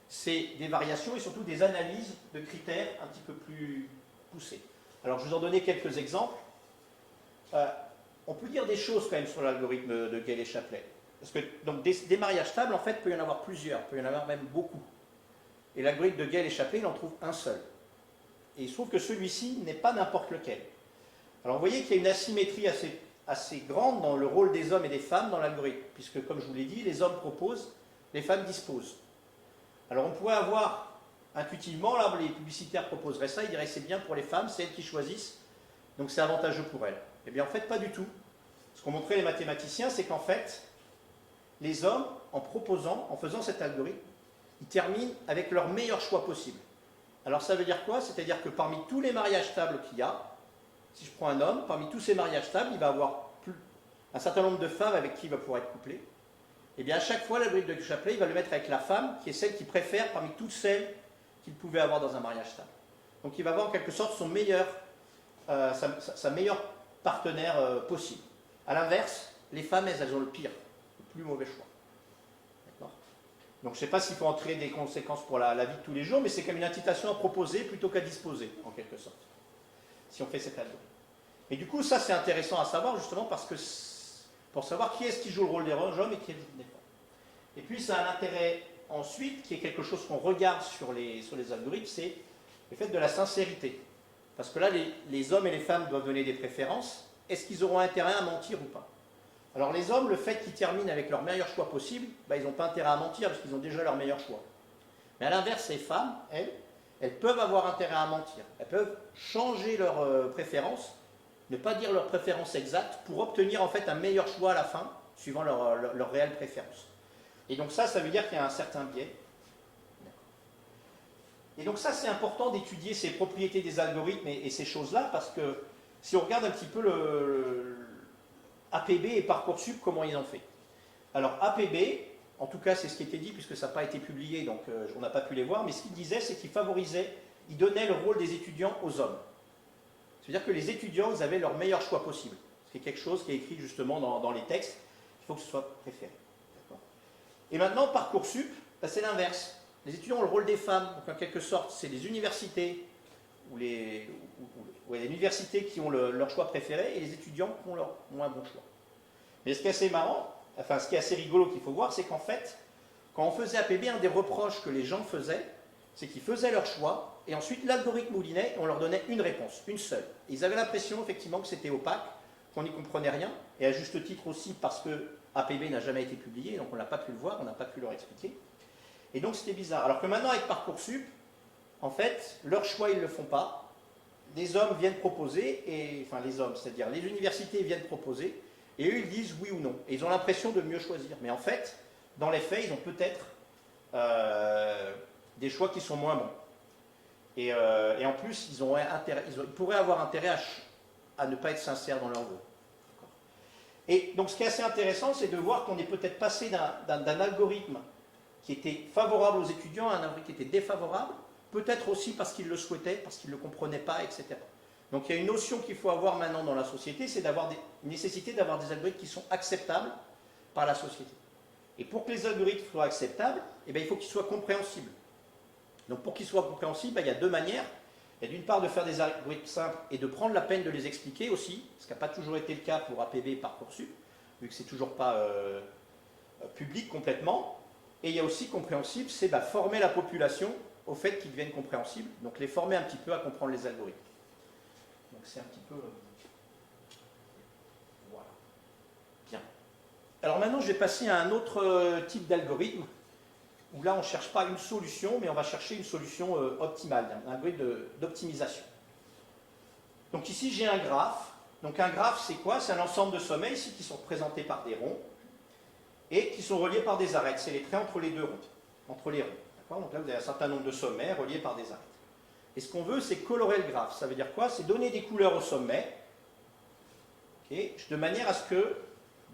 c'est des variations et surtout des analyses de critères un petit peu plus poussées. Alors je vous en donner quelques exemples. On peut dire des choses quand même sur l'algorithme de Gale et Shapley. Parce que donc, des mariages stables, en fait, il peut y en avoir plusieurs, il peut y en avoir même beaucoup. Et l'algorithme de Gale et Shapley, il en trouve un seul. Et il se trouve que celui-ci n'est pas n'importe lequel. Alors vous voyez qu'il y a une asymétrie assez grande dans le rôle des hommes et des femmes dans l'algorithme, puisque comme je vous l'ai dit, les hommes proposent, les femmes disposent. Alors on pourrait avoir intuitivement, là les publicitaires proposeraient ça, ils diraient c'est bien pour les femmes, c'est elles qui choisissent, donc c'est avantageux pour elles. Eh bien en fait pas du tout. Ce qu'ont montré les mathématiciens, c'est qu'en fait, les hommes, en faisant cet algorithme, ils terminent avec leur meilleur choix possible. Alors ça veut dire quoi? C'est-à-dire que parmi tous les mariages stables qu'il y a, si je prends un homme, parmi tous ces mariages stables, il va avoir un certain nombre de femmes avec qui il va pouvoir être couplé. Et bien à chaque fois, l'algorithme de Shapley, il va le mettre avec la femme qui est celle qu'il préfère parmi toutes celles qu'il pouvait avoir dans un mariage stable. Donc il va avoir en quelque sorte sa meilleure partenaire possible. A l'inverse, les femmes, elles ont le pire, le plus mauvais choix. D'accord? Donc je ne sais pas s'il faut en tirer des conséquences pour la vie de tous les jours, mais c'est comme une incitation à proposer plutôt qu'à disposer, en quelque sorte, si on fait cet algorithme. Et du coup, ça c'est intéressant à savoir, justement, parce que pour savoir qui est-ce qui joue le rôle des hommes et qui est le rôle des femmes. Et puis ça a un intérêt ensuite, qui est quelque chose qu'on regarde sur les algorithmes, c'est le fait de la sincérité. Parce que là, les hommes et les femmes doivent donner des préférences. Est-ce qu'ils auront intérêt à mentir ou pas? Alors les hommes, le fait qu'ils terminent avec leur meilleur choix possible, ben, ils n'ont pas intérêt à mentir parce qu'ils ont déjà leur meilleur choix. Mais à l'inverse, les femmes, elles peuvent avoir intérêt à mentir. Elles peuvent changer leurs préférences, ne pas dire leurs préférences exactes pour obtenir en fait un meilleur choix à la fin, suivant leur réelle préférence. Et donc ça veut dire qu'il y a un certain biais. Et donc ça, c'est important d'étudier ces propriétés des algorithmes et ces choses-là, parce que si on regarde un petit peu APB et Parcoursup, comment ils ont fait. Alors APB, en tout cas c'est ce qui était dit, puisque ça n'a pas été publié, donc on n'a pas pu les voir, mais ce qu'ils disaient, c'est qu'ils favorisaient, ils donnaient le rôle des étudiants aux hommes. C'est-à-dire que les étudiants, ils avaient leur meilleur choix possible. C'est quelque chose qui est écrit justement dans les textes, il faut que ce soit préféré. Et maintenant, Parcoursup, ben, c'est l'inverse. Les étudiants ont le rôle des femmes, donc en quelque sorte, c'est les universités ou il y a des universités qui ont leur choix préféré et les étudiants qui ont leur moins bon choix. Mais ce qui est assez marrant, enfin ce qui est assez rigolo qu'il faut voir, c'est qu'en fait, quand on faisait APB, un des reproches que les gens faisaient, c'est qu'ils faisaient leur choix et ensuite l'algorithme moulinait et on leur donnait une réponse, une seule. Et ils avaient l'impression effectivement que c'était opaque, qu'on n'y comprenait rien, et à juste titre aussi parce que APB n'a jamais été publié, donc on n'a pas pu le voir, on n'a pas pu leur expliquer. Et donc c'était bizarre. Alors que maintenant avec Parcoursup, en fait, leur choix ils ne le font pas. Les hommes viennent proposer, enfin les hommes, c'est-à-dire les universités viennent proposer, et eux ils disent oui ou non. Et ils ont l'impression de mieux choisir. Mais en fait, dans les faits, ils ont peut-être des choix qui sont moins bons. Et en plus, ils pourraient avoir intérêt à ne pas être sincères dans leur vœu. Et donc ce qui est assez intéressant, c'est de voir qu'on est peut-être passé d'un algorithme qui était favorable aux étudiants à un algorithme qui était défavorable, peut-être aussi parce qu'ils le souhaitaient, parce qu'ils ne le comprenaient pas, etc. Donc il y a une notion qu'il faut avoir maintenant dans la société, c'est une nécessité d'avoir des algorithmes qui sont acceptables par la société. Et pour que les algorithmes soient acceptables, eh bien, il faut qu'ils soient compréhensibles. Donc pour qu'ils soient compréhensibles, il y a deux manières. Il y a d'une part de faire des algorithmes simples et de prendre la peine de les expliquer aussi, ce qui n'a pas toujours été le cas pour APB et Parcoursup, vu que c'est toujours pas public complètement. Et il y a aussi compréhensible, c'est former la population au fait qu'ils deviennent compréhensibles, donc les former un petit peu à comprendre les algorithmes. Donc c'est un petit peu... voilà. Bien. Alors maintenant, je vais passer à un autre type d'algorithme, où là, on ne cherche pas une solution, mais on va chercher une solution optimale, un algorithme d'optimisation. Donc ici, j'ai un graphe. Donc un graphe, c'est quoi? C'est un ensemble de sommets, ici, qui sont représentés par des ronds, et qui sont reliés par des arêtes. C'est les traits entre les deux ronds, entre les ronds. Donc là, vous avez un certain nombre de sommets reliés par des arêtes. Et ce qu'on veut, c'est colorer le graphe. Ça veut dire quoi? C'est donner des couleurs au sommet, okay, de manière à ce que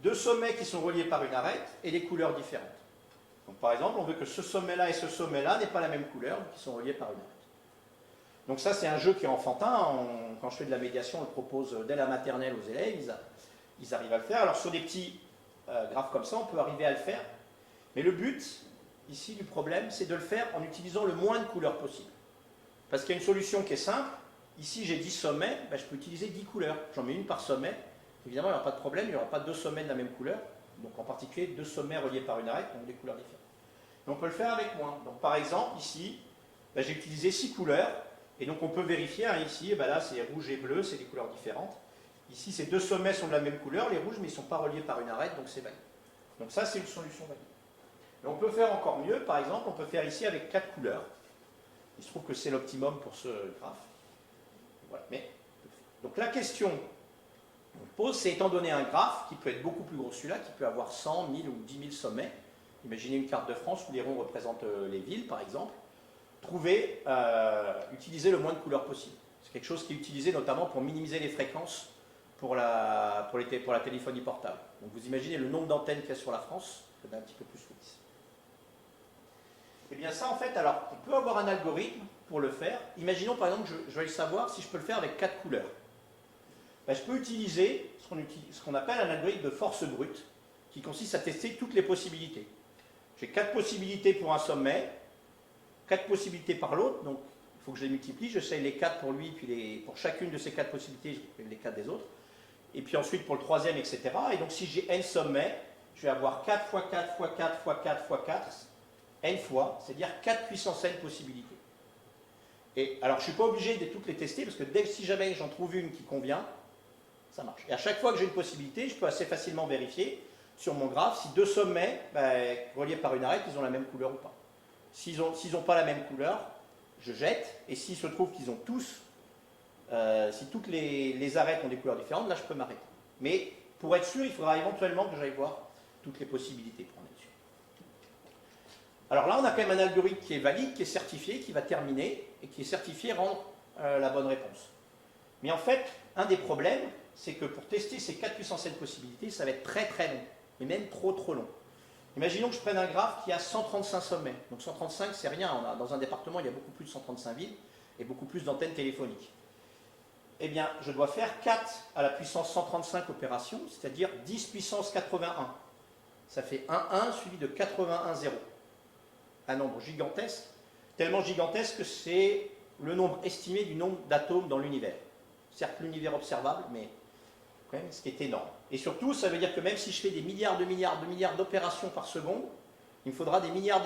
deux sommets qui sont reliés par une arête aient des couleurs différentes. Donc par exemple, on veut que ce sommet-là et ce sommet-là n'aient pas la même couleur, donc ils sont reliés par une arête. Donc ça, c'est un jeu qui est enfantin. Quand je fais de la médiation, on le propose dès la maternelle aux élèves. Ils arrivent à le faire. Alors sur des petits graphes comme ça, on peut arriver à le faire. Mais le but, ici, du problème, c'est de le faire en utilisant le moins de couleurs possible. Parce qu'il y a une solution qui est simple. Ici, j'ai 10 sommets, je peux utiliser 10 couleurs. J'en mets une par sommet. Évidemment, il n'y aura pas de problème, il n'y aura pas deux sommets de la même couleur. Donc en particulier, deux sommets reliés par une arête, donc des couleurs différentes. Mais on peut le faire avec moins. Donc par exemple, ici, j'ai utilisé 6 couleurs. Et donc on peut vérifier, ici, là c'est rouge et bleu, c'est des couleurs différentes. Ici, ces deux sommets sont de la même couleur, les rouges, mais ils ne sont pas reliés par une arête, donc c'est valide. Donc ça, c'est une solution valide. Mais on peut faire encore mieux, par exemple, on peut faire ici avec 4 couleurs. Il se trouve que c'est l'optimum pour ce graphe. Voilà. Donc la question qu'on pose, c'est étant donné un graphe qui peut être beaucoup plus gros que celui-là, qui peut avoir 100, 1000 ou 10 000 sommets, imaginez une carte de France où les ronds représentent les villes, par exemple, utiliser le moins de couleurs possible. C'est quelque chose qui est utilisé notamment pour minimiser les fréquences pour la téléphonie portable. Donc vous imaginez le nombre d'antennes qu'il y a sur la France, c'est un petit peu plus que 10. Et bien ça, en fait, alors, on peut avoir un algorithme pour le faire. Imaginons, par exemple, je vais savoir si je peux le faire avec 4 couleurs. Je peux utiliser ce qu'on appelle un algorithme de force brute, qui consiste à tester toutes les possibilités. J'ai 4 possibilités pour un sommet, 4 possibilités par l'autre, donc il faut que je les multiplie, j'essaye les 4 pour lui, puis pour chacune de ces 4 possibilités, je fais les 4 des autres, et puis ensuite pour le troisième, etc. Et donc si j'ai n sommets, je vais avoir 4 x 4 x 4 x 4 x 4, n fois, c'est-à-dire 4 puissance n possibilités. Et alors je ne suis pas obligé de toutes les tester, parce que si jamais j'en trouve une qui convient, ça marche. Et à chaque fois que j'ai une possibilité, je peux assez facilement vérifier sur mon graphe si deux sommets reliés par une arête, ils ont la même couleur ou pas. S'ils n'ont pas la même couleur, je jette, et s'il se trouve qu'ils ont tous, si toutes les arêtes ont des couleurs différentes, là je peux m'arrêter. Mais pour être sûr, il faudra éventuellement que j'aille voir toutes les possibilités pour en être sûr. Alors là, on a quand même un algorithme qui est valide, qui est certifié, qui va terminer, et qui est certifié rendre la bonne réponse. Mais en fait, un des problèmes, c'est que pour tester ces 4 puissance n possibilités, ça va être très très long, et même trop long. Imaginons que je prenne un graphe qui a 135 sommets. Donc 135, c'est rien. Dans un département, il y a beaucoup plus de 135 villes et beaucoup plus d'antennes téléphoniques. Eh bien, je dois faire 4 à la puissance 135 opérations, c'est-à-dire 10 puissance 81. Ça fait 1 suivi de 81 0. Un nombre gigantesque, tellement gigantesque que c'est le nombre estimé du nombre d'atomes dans l'univers. certes l'univers observable, mais quand même ce qui est énorme. Et surtout, ça veut dire que même si je fais des milliards d'opérations par seconde, il me faudra des milliards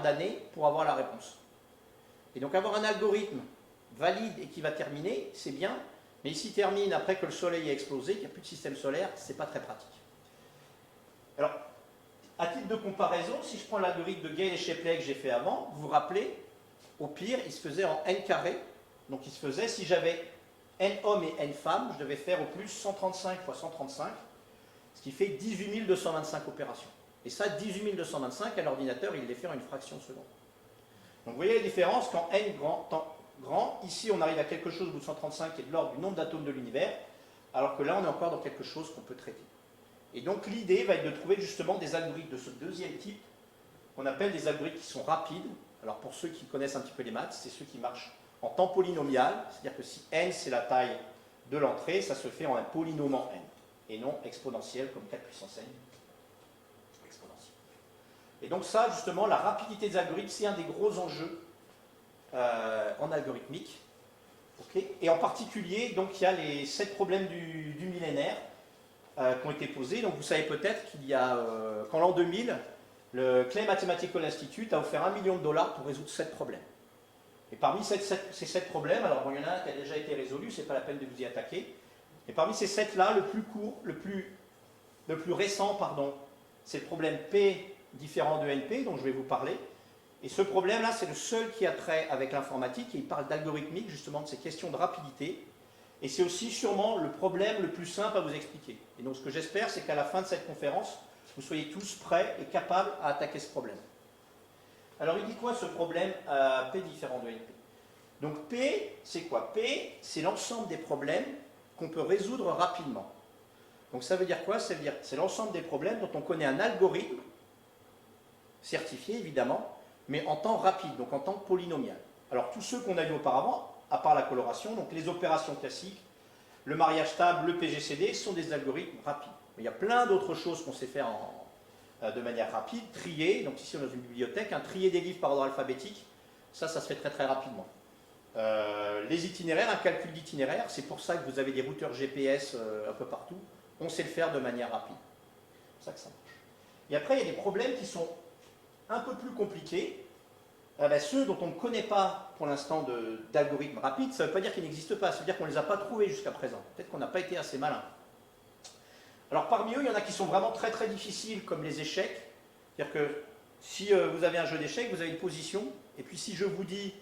d'années pour avoir la réponse. Et donc avoir un algorithme valide et qui va terminer, c'est bien, mais s'il termine après que le soleil a explosé, qu'il n'y a plus de système solaire, c'est pas très pratique. Alors, à titre de comparaison, si je prends l'algorithme de Gale et Shapley que j'ai fait avant, vous vous rappelez, au pire, il se faisait en n carré. Donc il se faisait, si j'avais n hommes et n femmes, je devais faire au plus 135 fois 135, ce qui fait 18 225 opérations. Et ça, 18 225, à l'ordinateur, il les fait en une fraction de seconde. Donc vous voyez la différence, quand n grand, ici on arrive à quelque chose au bout de 135 qui est de l'ordre du nombre d'atomes de l'univers, alors que là on est encore dans quelque chose qu'on peut traiter. Et donc l'idée va être de trouver justement des algorithmes de ce deuxième type, qu'on appelle des algorithmes qui sont rapides. Alors pour ceux qui connaissent un petit peu les maths, c'est ceux qui marchent en temps polynomial, c'est-à-dire que si n c'est la taille de l'entrée, ça se fait en un polynôme en n, et non exponentiel comme 4 puissance n. Exponentiel. Et donc ça, justement, la rapidité des algorithmes, c'est un des gros enjeux en algorithmique. Okay. Et en particulier, donc, il y a les 7 problèmes du millénaire qui ont été posés. Donc vous savez peut-être qu'il y a, qu'en l'an 2000, le Clay Mathematical Institute a offert $1 million pour résoudre 7 problèmes. Et parmi ces 7 problèmes, alors bon, il y en a un qui a déjà été résolu, c'est pas la peine de vous y attaquer. Et parmi ces 7-là, le plus court, le plus récent, pardon, c'est le problème P différent de NP, dont je vais vous parler. Et ce problème-là, c'est le seul qui a trait avec l'informatique, et il parle d'algorithmique, justement, de ces questions de rapidité. Et c'est aussi sûrement le problème le plus simple à vous expliquer. Et donc ce que j'espère, c'est qu'à la fin de cette conférence, vous soyez tous prêts et capables à attaquer ce problème. Alors il dit quoi ce problème P différent de NP? Donc P, c'est quoi? P, c'est l'ensemble des problèmes qu'on peut résoudre rapidement. Donc ça veut dire quoi? Ça veut dire c'est l'ensemble des problèmes dont on connaît un algorithme, certifié évidemment, mais en temps rapide, donc en temps polynomial. Alors tous ceux qu'on a vus auparavant, à part la coloration, donc les opérations classiques, le mariage stable, le PGCD, sont des algorithmes rapides. Mais il y a plein d'autres choses qu'on sait faire de manière rapide. Trier, donc ici on est dans une bibliothèque, trier des livres par ordre alphabétique, ça se fait très très rapidement. Les itinéraires, un calcul d'itinéraire, c'est pour ça que vous avez des routeurs GPS un peu partout, on sait le faire de manière rapide. C'est pour ça que ça marche. Et après, il y a des problèmes qui sont un peu plus compliqués. Ceux dont on ne connaît pas pour l'instant d'algorithmes rapides, ça ne veut pas dire qu'ils n'existent pas, ça veut dire qu'on ne les a pas trouvés jusqu'à présent. Peut-être qu'on n'a pas été assez malin. Alors parmi eux, il y en a qui sont vraiment très très difficiles, comme les échecs. C'est-à-dire que si vous avez un jeu d'échecs, vous avez une position, et puis si je vous dis,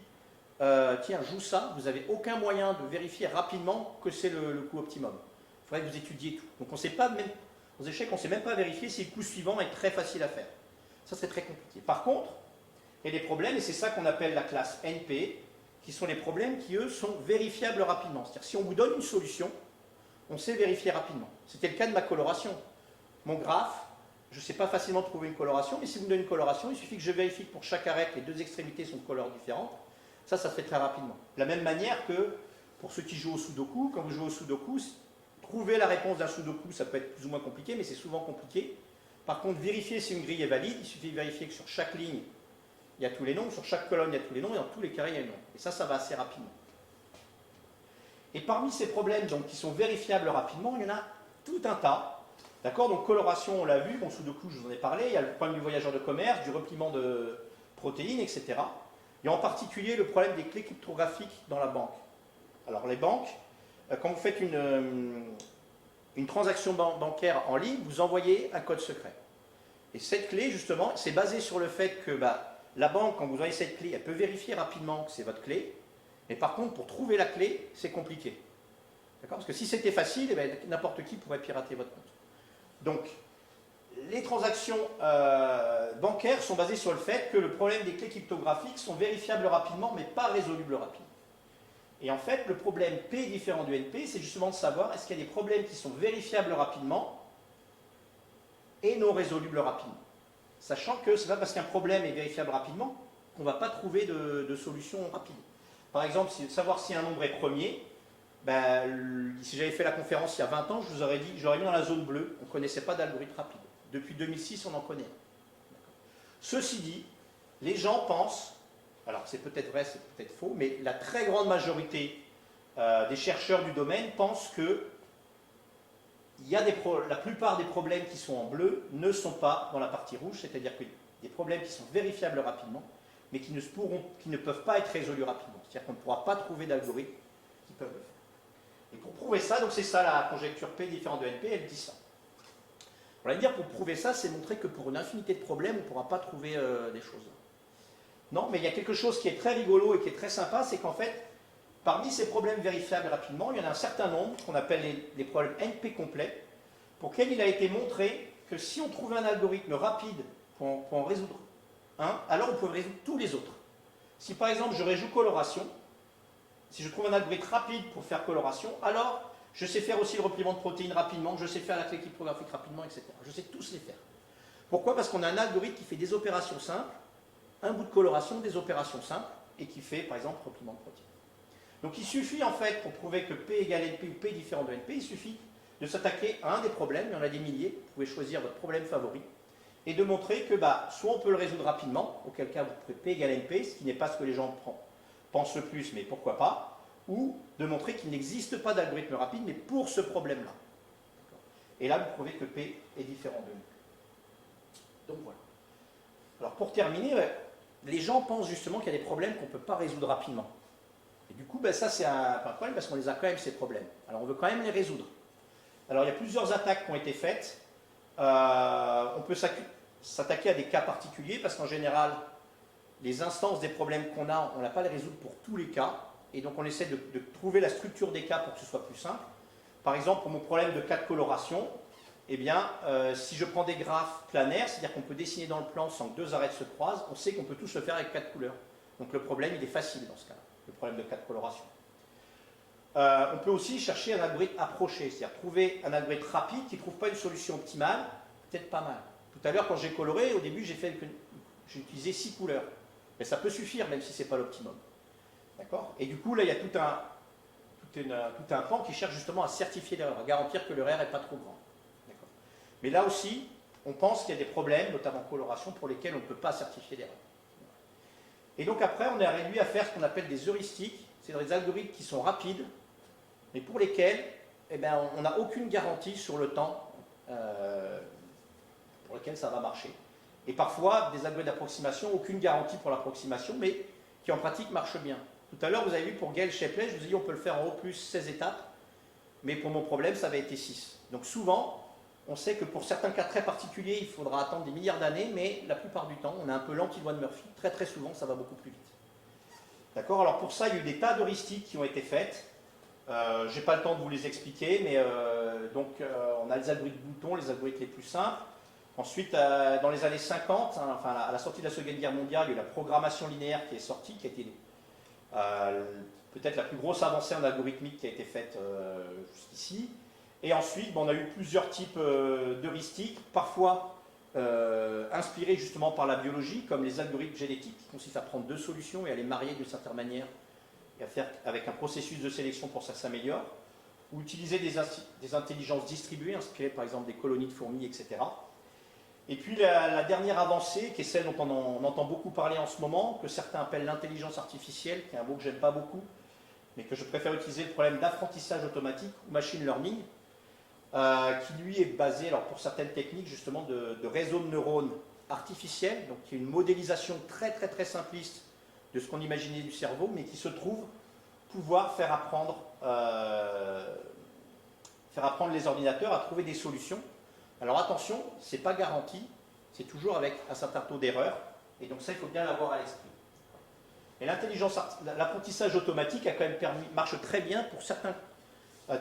tiens, joue ça, vous n'avez aucun moyen de vérifier rapidement que c'est le coup optimum. Il faudrait que vous étudiez tout. Donc on ne sait pas, même aux échecs, on ne sait même pas vérifier si le coup suivant est très facile à faire. Ça serait très compliqué. Par contre, il y a des problèmes, et c'est ça qu'on appelle la classe NP, qui sont les problèmes qui, eux, sont vérifiables rapidement. C'est-à-dire si on vous donne une solution, on sait vérifier rapidement. C'était le cas de ma coloration. Mon graphe, je ne sais pas facilement trouver une coloration, mais si vous me donnez une coloration, il suffit que je vérifie que pour chaque arête, les deux extrémités sont de couleurs différentes. Ça se fait très rapidement. De la même manière que pour ceux qui jouent au sudoku, quand vous jouez au sudoku, trouver la réponse d'un sudoku, ça peut être plus ou moins compliqué, mais c'est souvent compliqué. Par contre, vérifier si une grille est valide, il suffit de vérifier que sur chaque ligne, il y a tous les nombres, sur chaque colonne, il y a tous les nombres, et dans tous les carrés, il y a le nombre. Et ça va assez rapidement. Et parmi ces problèmes donc, qui sont vérifiables rapidement, il y en a tout un tas. D'accord? Donc coloration, on l'a vu, bon, sudoku, je vous en ai parlé, il y a le problème du voyageur de commerce, du repliement de protéines, etc. Il y a en particulier le problème des clés cryptographiques dans la banque. Alors les banques, quand vous faites une transaction bancaire en ligne, vous envoyez un code secret. Et cette clé, justement, c'est basé sur le fait que la banque, quand vous envoyez cette clé, elle peut vérifier rapidement que c'est votre clé. Mais par contre, pour trouver la clé, c'est compliqué. D'accord? Parce que si c'était facile, n'importe qui pourrait pirater votre compte. Donc, les transactions bancaires sont basées sur le fait que le problème des clés cryptographiques sont vérifiables rapidement, mais pas résolubles rapidement. Et en fait, le problème P différent du NP, c'est justement de savoir est-ce qu'il y a des problèmes qui sont vérifiables rapidement et non résolubles rapidement. Sachant que ce n'est pas parce qu'un problème est vérifiable rapidement qu'on ne va pas trouver de solution rapide. Par exemple, savoir si un nombre est premier, si j'avais fait la conférence il y a 20 ans, je vous aurais dit, j'aurais mis dans la zone bleue, on ne connaissait pas d'algorithme rapide. Depuis 2006, on en connaît. Ceci dit, les gens pensent, alors c'est peut-être vrai, c'est peut-être faux, mais la très grande majorité des chercheurs du domaine pensent que la plupart des problèmes qui sont en bleu ne sont pas dans la partie rouge, c'est-à-dire que des problèmes qui sont vérifiables rapidement, mais qui ne peuvent pas être résolus rapidement. C'est-à-dire qu'on ne pourra pas trouver d'algorithmes qui peuvent le faire. Et pour prouver ça, donc c'est ça la conjecture P différent de NP, elle dit ça. On va dire pour prouver ça, c'est montrer que pour une infinité de problèmes, on ne pourra pas trouver des choses. Non, mais il y a quelque chose qui est très rigolo et qui est très sympa, c'est qu'en fait, parmi ces problèmes vérifiables rapidement, il y en a un certain nombre qu'on appelle les problèmes NP complets, pour lesquels il a été montré que si on trouvait un algorithme rapide pour en résoudre un, alors on pouvait résoudre tous les autres. Si par exemple je réjoue coloration, si je trouve un algorithme rapide pour faire coloration, alors je sais faire aussi le repliement de protéines rapidement, je sais faire la clé cryptographique rapidement, etc. Je sais tous les faire. Pourquoi? Parce qu'on a un algorithme qui fait des opérations simples, un bout de coloration, des opérations simples, et qui fait par exemple repliement de protéines. Donc il suffit en fait, pour prouver que P égale NP ou P différent de NP, il suffit de s'attaquer à un des problèmes, il y en a des milliers, vous pouvez choisir votre problème favori, et de montrer que soit on peut le résoudre rapidement, auquel cas vous pouvez P égale NP, ce qui n'est pas ce que les gens pensent le plus, mais pourquoi pas, ou de montrer qu'il n'existe pas d'algorithme rapide, mais pour ce problème-là. Et là, vous prouvez que P est différent de NP. Donc voilà. Alors pour terminer, les gens pensent justement qu'il y a des problèmes qu'on ne peut pas résoudre rapidement. Et du coup, ça c'est un problème parce qu'on les a quand même ces problèmes. Alors on veut quand même les résoudre. Alors il y a plusieurs attaques qui ont été faites. On peut s'attaquer à des cas particuliers parce qu'en général, les instances des problèmes qu'on a, on n'a pas les résoudre pour tous les cas. Et donc on essaie de trouver la structure des cas pour que ce soit plus simple. Par exemple, pour mon problème de cas de coloration, eh bien, si je prends des graphes planaires, c'est-à-dire qu'on peut dessiner dans le plan sans que deux arêtes se croisent, on sait qu'on peut tous le faire avec 4 couleurs. Donc le problème, il est facile dans ce cas-là, le problème de cas de coloration. On peut aussi chercher un algorithme approché, c'est-à-dire trouver un algorithme rapide qui ne trouve pas une solution optimale, peut-être pas mal. Tout à l'heure, quand j'ai coloré, au début, j'ai utilisé 6 couleurs. Mais ça peut suffire, même si ce n'est pas l'optimum. D'accord? Et du coup, là, il y a tout un pan qui cherche justement à certifier l'erreur, à garantir que l'erreur n'est pas trop grande. Mais là aussi, on pense qu'il y a des problèmes, notamment en coloration, pour lesquels on ne peut pas certifier l'erreur. Et donc après, on est réduit à faire ce qu'on appelle des heuristiques, c'est des algorithmes qui sont rapides, mais pour lesquels on n'a aucune garantie sur le temps pour lequel ça va marcher. Et parfois, des algorithmes d'approximation, aucune garantie pour l'approximation, mais qui en pratique marchent bien. Tout à l'heure, vous avez vu pour Gale-Shapley, je vous ai dit on peut le faire en O plus 16 étapes, mais pour mon problème, ça avait été 6. Donc souvent, on sait que pour certains cas très particuliers, il faudra attendre des milliards d'années, mais la plupart du temps, on a un peu l'anti-loi de Murphy. Très très souvent, ça va beaucoup plus vite. D'accord? Alors pour ça, il y a eu des tas d'heuristiques qui ont été faites. Je n'ai pas le temps de vous les expliquer, mais on a les algorithmes boutons, les algorithmes les plus simples. Ensuite, dans les années 50, enfin à la sortie de la Seconde Guerre mondiale, il y a eu la programmation linéaire qui est sortie, qui a été peut-être la plus grosse avancée en algorithmique qui a été faite jusqu'ici. Et ensuite, on a eu plusieurs types d'heuristiques, parfois inspirés justement par la biologie, comme les algorithmes génétiques, qui consistent à prendre deux solutions et à les marier d'une certaine manière, et à faire avec un processus de sélection pour que ça s'améliore, ou utiliser des intelligences distribuées, inspirées par exemple des colonies de fourmis, etc. Et puis la dernière avancée, qui est celle dont on entend beaucoup parler en ce moment, que certains appellent l'intelligence artificielle, qui est un mot que j'aime pas beaucoup, mais que je préfère utiliser, le problème d'apprentissage automatique ou machine learning, qui lui est basé, alors pour certaines techniques justement, de réseaux de neurones artificiels, donc qui est une modélisation très très très simpliste de ce qu'on imaginait du cerveau, mais qui se trouve pouvoir faire apprendre les ordinateurs à trouver des solutions. Alors attention, ce n'est pas garanti, c'est toujours avec un certain taux d'erreur, et donc ça il faut bien l'avoir à l'esprit. Et l'apprentissage automatique a quand même marche très bien pour certains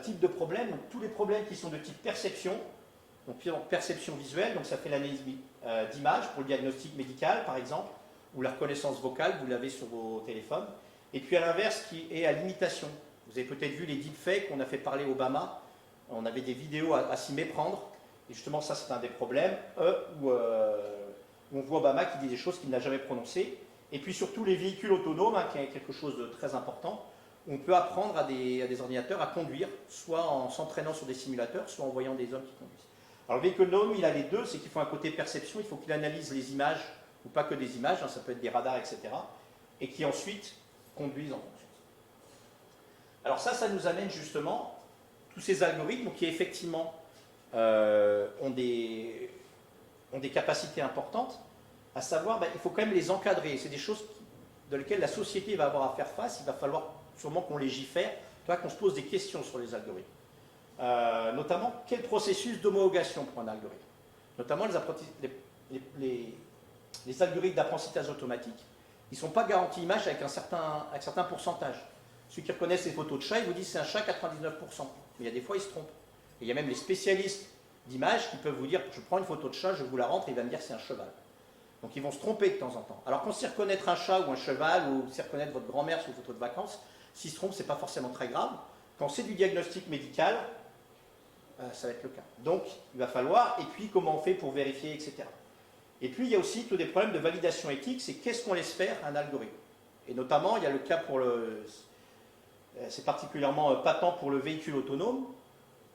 types de problèmes, donc tous les problèmes qui sont de type perception, donc perception visuelle, donc ça fait l'analyse d'images pour le diagnostic médical par exemple, ou la reconnaissance vocale, vous l'avez sur vos téléphones, et puis à l'inverse qui est à l'imitation. Vous avez peut-être vu les deepfakes, on a fait parler Obama, on avait des vidéos à s'y méprendre, et justement ça c'est un des problèmes, où on voit Obama qui dit des choses qu'il n'a jamais prononcées, et puis surtout les véhicules autonomes, qui est quelque chose de très important, où on peut apprendre à des ordinateurs à conduire, soit en s'entraînant sur des simulateurs, soit en voyant des hommes qui conduisent. Alors le véhicule autonome, il a les deux, c'est qu'il faut un côté perception, il faut qu'il analyse les images, ou pas que des images, ça peut être des radars, etc., et qui ensuite conduisent en fonction. Alors ça nous amène justement tous ces algorithmes qui effectivement ont des capacités importantes, à savoir, il faut quand même les encadrer. C'est des choses dans lesquelles la société va avoir à faire face. Il va falloir sûrement qu'on légifère, qu'on se pose des questions sur les algorithmes. Notamment, quel processus d'homologation pour un algorithme? Notamment les algorithmes d'apprentissage automatique, ils ne sont pas garantis image avec un certain pourcentage. Ceux qui reconnaissent les photos de chat, ils vous disent c'est un chat 99%. Mais il y a des fois, ils se trompent. Et il y a même les spécialistes d'image qui peuvent vous dire je prends une photo de chat, je vous la rentre et il va me dire c'est un cheval. Donc ils vont se tromper de temps en temps. Alors qu'on sait reconnaître un chat ou un cheval, ou sait reconnaître votre grand-mère sur une photo de vacances, s'ils se trompent, ce n'est pas forcément très grave. Quand c'est du diagnostic médical, ça va être le cas. Donc il va falloir, et puis comment on fait pour vérifier, etc. Et puis il y a aussi tous des problèmes de validation éthique, c'est qu'est-ce qu'on laisse faire un algorithme. Et notamment, il y a le cas pour c'est particulièrement patent pour le véhicule autonome.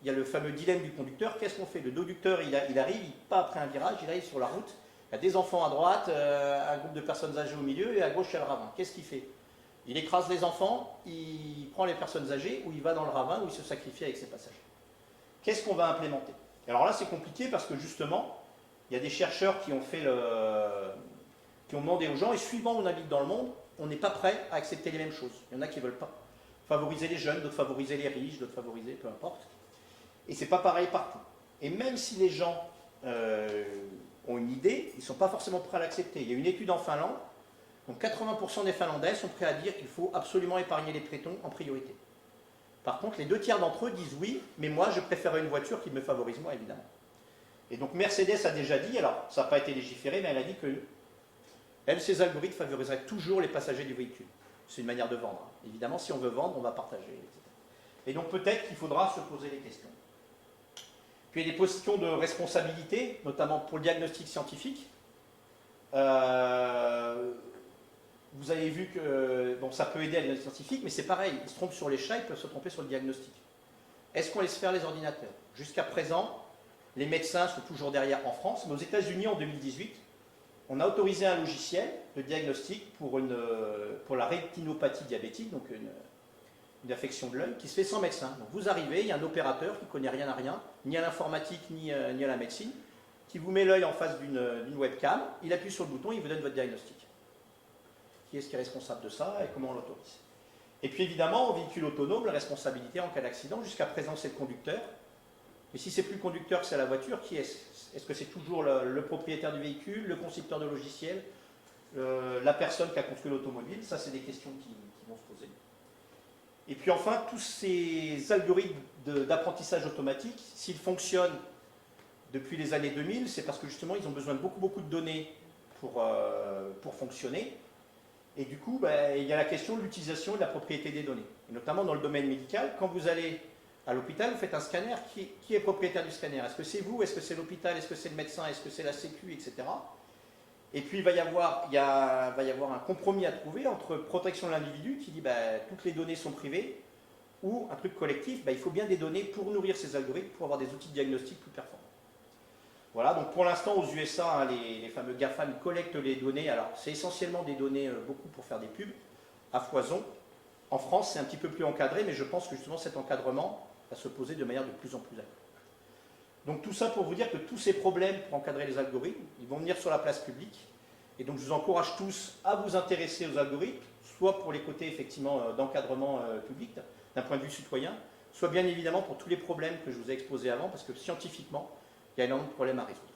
Il y a le fameux dilemme du conducteur. Qu'est-ce qu'on fait? Le conducteur, il arrive, pas après un virage, il arrive sur la route. Il y a des enfants à droite, un groupe de personnes âgées au milieu, et à gauche, il y a le ravin. Qu'est-ce qu'il fait? Il écrase les enfants, il prend les personnes âgées, ou il va dans le ravin, où il se sacrifie avec ses passagers. Qu'est-ce qu'on va implémenter? Alors là, c'est compliqué parce que justement, il y a des chercheurs qui ont demandé aux gens, et suivant où on habite dans le monde, on n'est pas prêt à accepter les mêmes choses. Il y en a qui ne veulent pas. Favoriser les jeunes, d'autres favoriser les riches, d'autres favoriser, peu importe. Et c'est pas pareil partout. Et même si les gens ont une idée, ils ne sont pas forcément prêts à l'accepter. Il y a une étude en Finlande, donc 80% des Finlandais sont prêts à dire qu'il faut absolument épargner les piétons en priorité. Par contre, les 2/3 d'entre eux disent oui, mais moi je préfère une voiture qui me favorise moi, évidemment. Et donc Mercedes a déjà dit, alors ça n'a pas été légiféré, mais elle a dit que ses algorithmes favoriseraient toujours les passagers du véhicule. C'est une manière de vendre. Évidemment, si on veut vendre, on va partager, etc. Et donc peut-être qu'il faudra se poser des questions. Puis il y a des questions de responsabilité, notamment pour le diagnostic scientifique. Vous avez vu que ça peut aider à le scientifique, mais c'est pareil, ils se trompent sur les chats, ils peuvent se tromper sur le diagnostic. Est-ce qu'on laisse faire les ordinateurs? Jusqu'à présent, les médecins sont toujours derrière en France, mais aux États-Unis en 2018, on a autorisé un logiciel de diagnostic pour la rétinopathie diabétique, donc une affection de l'œil, qui se fait sans médecin. Donc vous arrivez, il y a un opérateur qui ne connaît rien à rien, ni à l'informatique, ni à la médecine, qui vous met l'œil en face d'une webcam, il appuie sur le bouton, il vous donne votre diagnostic. Qui est-ce qui est responsable de ça et comment on l'autorise? Et puis évidemment, en véhicule autonome, la responsabilité en cas d'accident, jusqu'à présent c'est le conducteur. Mais si c'est plus le conducteur que c'est la voiture, qui est-ce? Est-ce que c'est toujours le propriétaire du véhicule, le concepteur de logiciel, la personne qui a construit l'automobile? Ça, c'est des questions qui vont se poser. Et puis enfin, tous ces algorithmes d'apprentissage automatique, s'ils fonctionnent depuis les années 2000, c'est parce que justement, ils ont besoin de beaucoup de données pour fonctionner. Et du coup, il y a la question de l'utilisation et de la propriété des données. Et notamment dans le domaine médical, quand vous allez à l'hôpital, vous faites un scanner, qui est propriétaire du scanner? Est-ce que c'est vous? Est-ce que c'est l'hôpital? Est-ce que c'est le médecin? Est-ce que c'est la Sécu, etc. Et puis il va y avoir un compromis à trouver entre protection de l'individu qui dit toutes les données sont privées, ou un truc collectif, il faut bien des données pour nourrir ces algorithmes, pour avoir des outils de diagnostic plus performants. Voilà, donc pour l'instant aux USA, les fameux GAFAM collectent les données. Alors c'est essentiellement des données, beaucoup pour faire des pubs, à foison. En France, c'est un petit peu plus encadré, mais je pense que justement cet encadrement va se poser de manière de plus en plus accrue. Donc tout ça pour vous dire que tous ces problèmes pour encadrer les algorithmes, ils vont venir sur la place publique. Et donc je vous encourage tous à vous intéresser aux algorithmes, soit pour les côtés effectivement d'encadrement public, d'un point de vue citoyen, soit bien évidemment pour tous les problèmes que je vous ai exposés avant, parce que scientifiquement, il y a énormément de problèmes à résoudre.